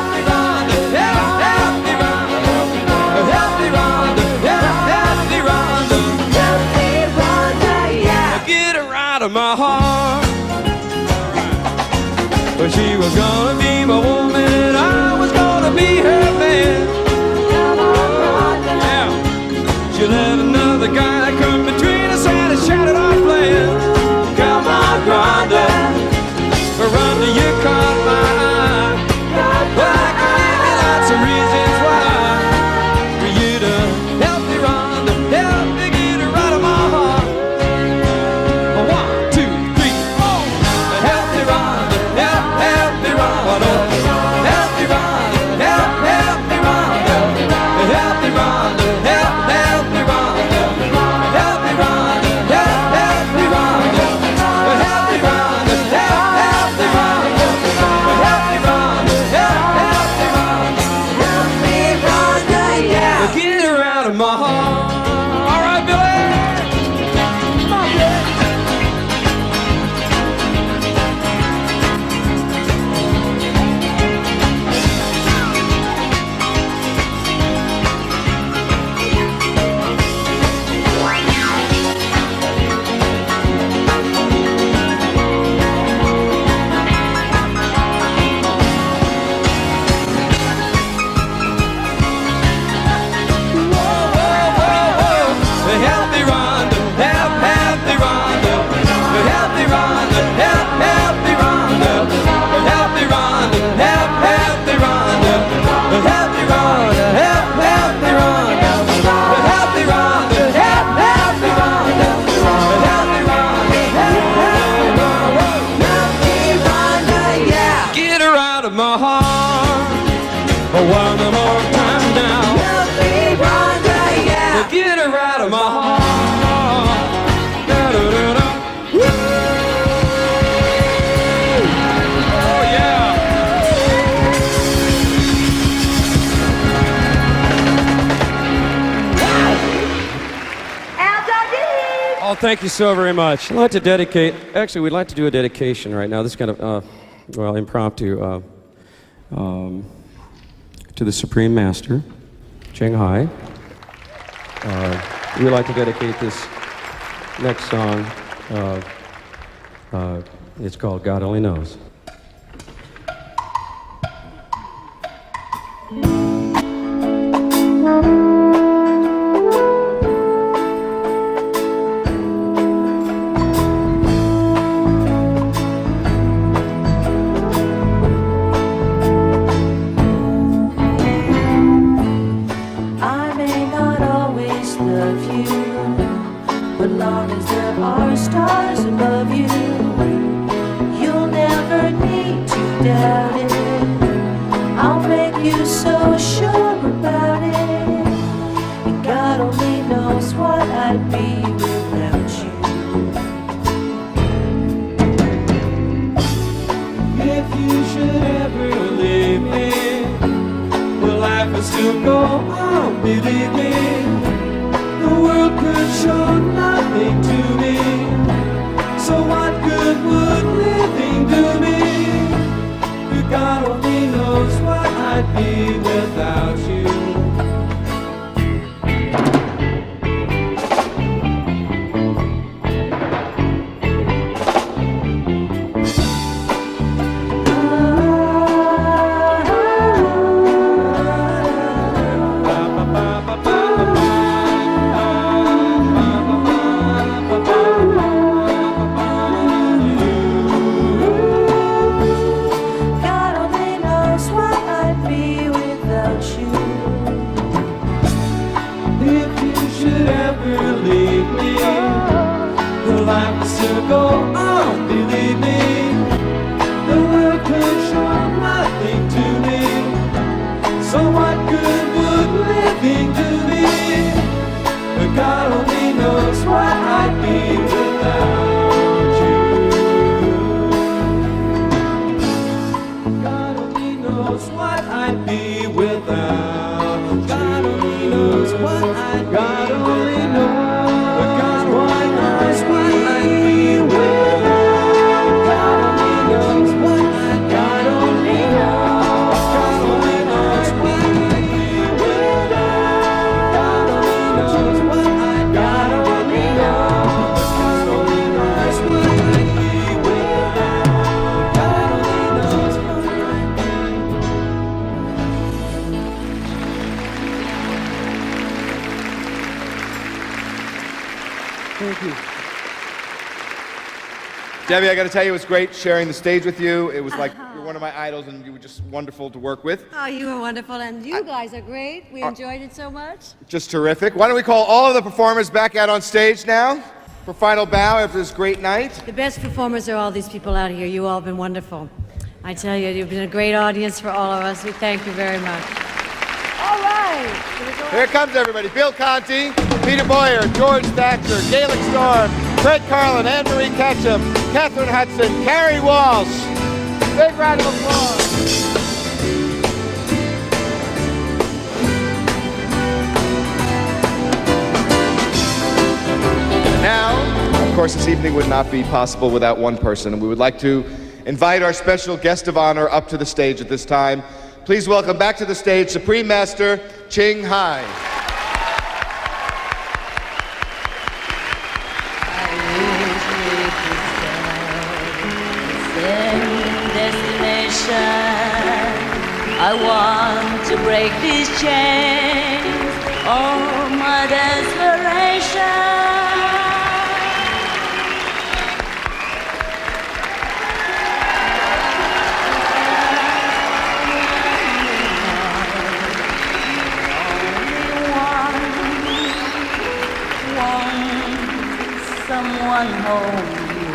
me, Rhonda, help me, Rhonda, help me, Rhonda, help me, Rhonda, help me, Rhonda, yeah. Get her out of my heart. Well, she was gonna be my woman and I was gonna be her man. Yeah. She'll have another guy come between us and it's shattered our plans. Come on, Rhonda, Rhonda, you caught my eye. Well, I can give you lots of reasons why for you to help me, Rhonda, help me get her out of my heart. 1, 2, 3, 4. Help me, Rhonda, help me, Rhonda, help me, Rhonda, help me, Rhonda, help me, Rhonda, help me, Rhonda, help me, Rhonda, help me, Rhonda, help me, Rhonda, help me, Rhonda, help me, Rhonda, yeah. Get her out of my heart. All right, Billy. Come on, Billy. Help me, Rhonda, help me, Rhonda, help me, Rhonda, help me, Rhonda, help me, Rhonda, help me, Rhonda, help me, Rhonda, help me, Rhonda, help me, Rhonda, help me, Rhonda, help me, Rhonda, yeah. Get her out of my heart. One more time now. Help me, Rhonda, yeah. Get her out of my heart. Da-da-da-da. Woo! Oh, yeah. Oh, thank you so very much. I'd like to dedicate, actually, we'd like to do a dedication right now. This is kind of, well, impromptu, to the Supreme Master, Ching Hai. We'd like to dedicate this next song. It's called God Only Knows. I may not always love you, but long as there are stars above you, you'll never still go on, believe me. The world could show nothing to me. So what good would living do me? God only knows what I'd be without you. God only knows what I'd be without you. If you should ever leave me, the life will still go on, believe me. The world could show nothing to me. So what good would living do me? But God only knows what I'd be without you. God only knows what I'd be without you. God only knows what I'd be. God only knows. But God only knows what I'd be without. God only knows what I'd. God only knows. God only knows what I'd be without. God only knows what I'd. God only knows. God only knows what I'd be without. God only knows what I'd be. Thank you. Debbie, I got to tell you, it was great sharing the stage with you. It was like you're one of my idols, and you were just wonderful to work with. Oh, you were wonderful, and you guys are great. We enjoyed it so much. Just terrific. Why don't we call all of the performers back out on stage now for final bow after this great night? The best performers are all these people out here. You all have been wonderful. I tell you, you've been a great audience for all of us. We thank you very much. All right. Here comes everybody. Bill Conti, Peter Boyer, George Thatcher, Gaelic Storm, Fred Carlin, Anne-Marie Ketchum, Catherine Hudson, Carrie Walsh. Big round of applause. Now, of course, this evening would not be possible without one person, and we would like to invite our special guest of honor up to the stage at this time. Please welcome back to the stage Supreme Master Ching Hai. I want to break these chains, oh my desperation. Someone hold you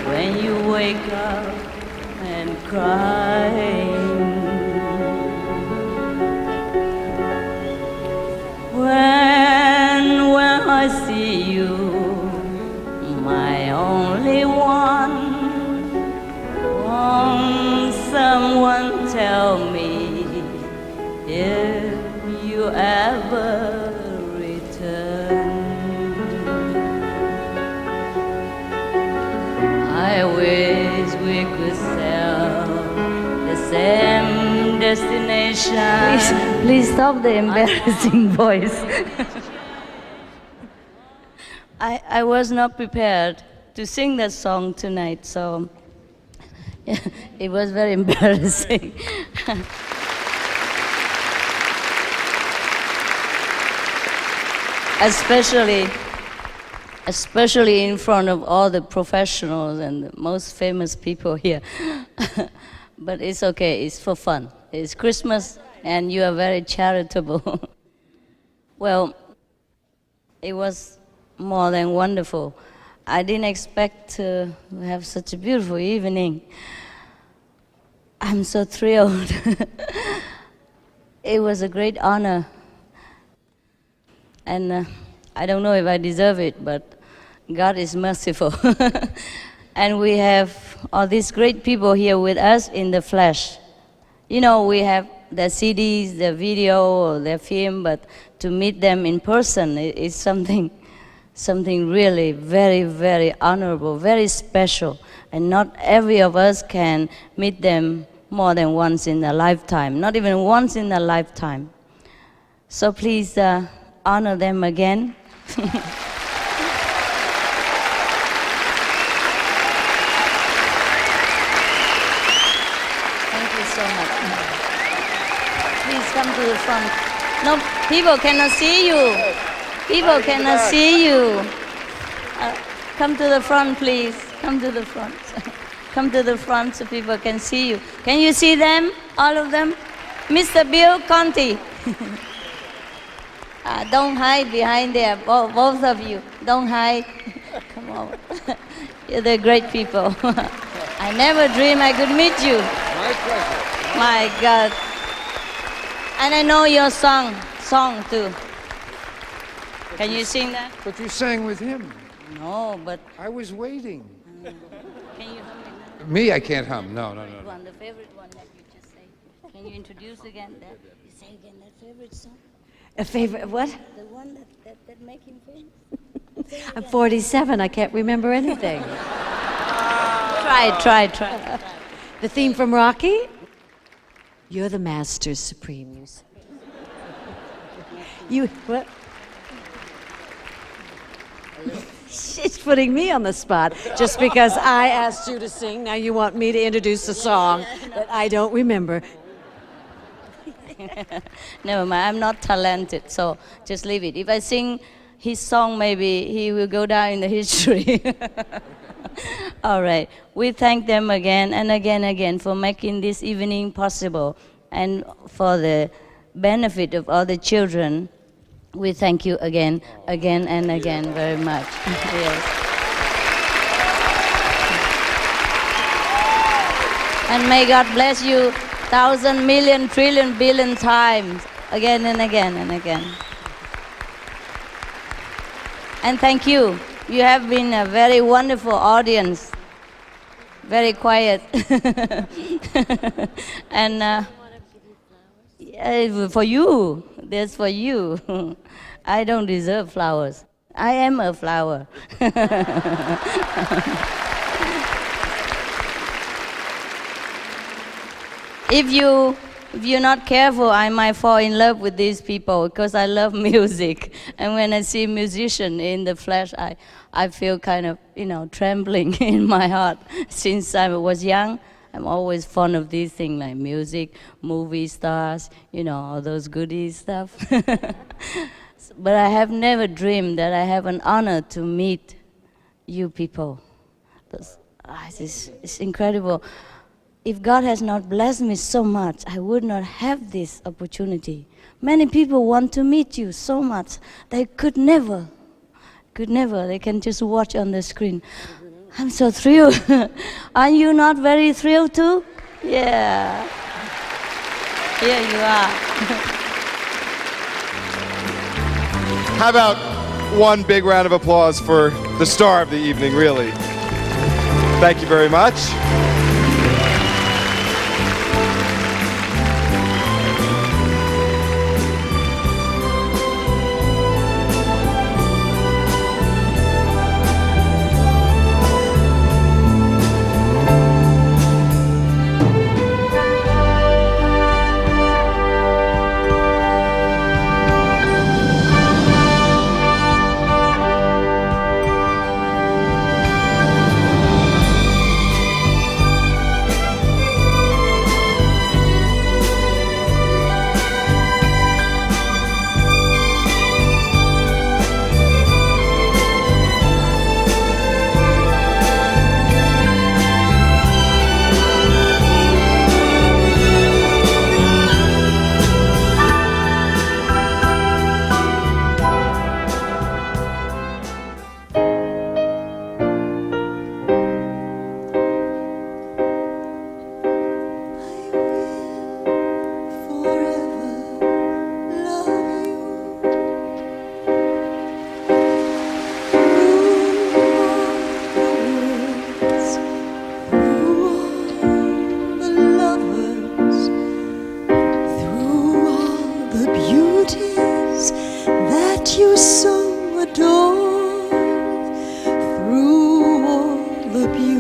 when you wake up and crying. When I see you, my only one, won't someone tell me if you ever return? I wish we could sail the same destination. Please stop the embarrassing voice. I was not prepared to sing that song tonight, so it was very embarrassing. Especially in front of all the professionals and the most famous people here. But it's okay, it's for fun. It's Christmas and you are very charitable. Well, it was more than wonderful. I didn't expect to have such a beautiful evening. I'm so thrilled. It was a great honor. And I don't know if I deserve it, but God is merciful. And we have all these great people here with us in the flesh. You know, we have their CDs, their video, or their film, but to meet them in person is something really very, very honorable, very special. And not every of us can meet them more than once in a lifetime, not even once in a lifetime. So please honor them again. Please come to the front. No, people cannot see you. People cannot see you. Come to the front, please. Come to the front. Come to the front so people can see you. Can you see them? All of them? Mr. Bill Conti. Don't hide behind there, both of you. Don't hide. Come on. You're great people. I never dreamed I could meet you. My pleasure. My God. And I know your song too. Can you sing that? But you sang with him. No, but... I was waiting. Can you hum it? Me, I can't hum. No. One, the favorite one that you just say. Can you introduce again that? You say again that favorite song? A favorite, what? The one that make him famous? I'm 47, I can't remember anything. Try. The theme from Rocky? You're the master supreme. You, what? She's putting me on the spot just because I asked you to sing. Now you want me to introduce a song that I don't remember. Never mind, I'm not talented, so just leave it. If I sing his song, maybe he will go down in the history. All right, we thank them again and again for making this evening possible, and for the benefit of all the children. We thank you again and again very much. Yes. And may God bless you 1,000, million, trillion, billion times, again and again and again. And thank you. You have been a very wonderful audience, very quiet. And for you, there's for you. I don't deserve flowers. I am a flower. If you're not careful, I might fall in love with these people because I love music. And when I see musician in the flesh, I feel kind of, trembling in my heart. Since I was young, I'm always fond of these things like music, movie stars, all those goodies stuff. But I have never dreamed that I have an honor to meet you people. It's incredible. If God has not blessed me so much, I would not have this opportunity. Many people want to meet you so much. They could never. They can just watch on the screen. I'm so thrilled. Are you not very thrilled too? Yeah. Here you are. How about one big round of applause for the star of the evening, really? Thank you very much.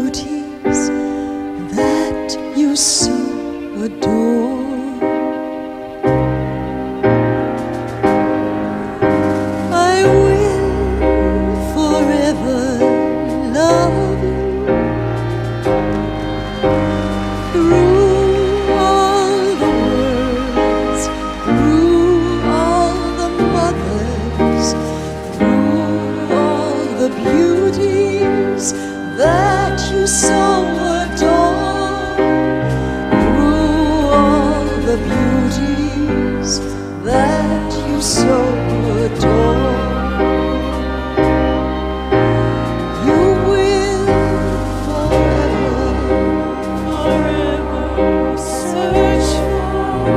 beauties that you so adore. I will forever love you through all the worlds, through all the mothers, through all the beauties that you so adore, through all the beauties that you so adore. You will forever search for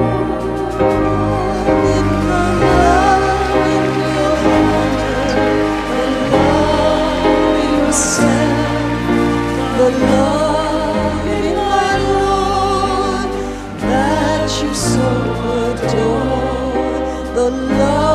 in the love in your wonder, the love in yourself, the love in my Lord that you so adore, the love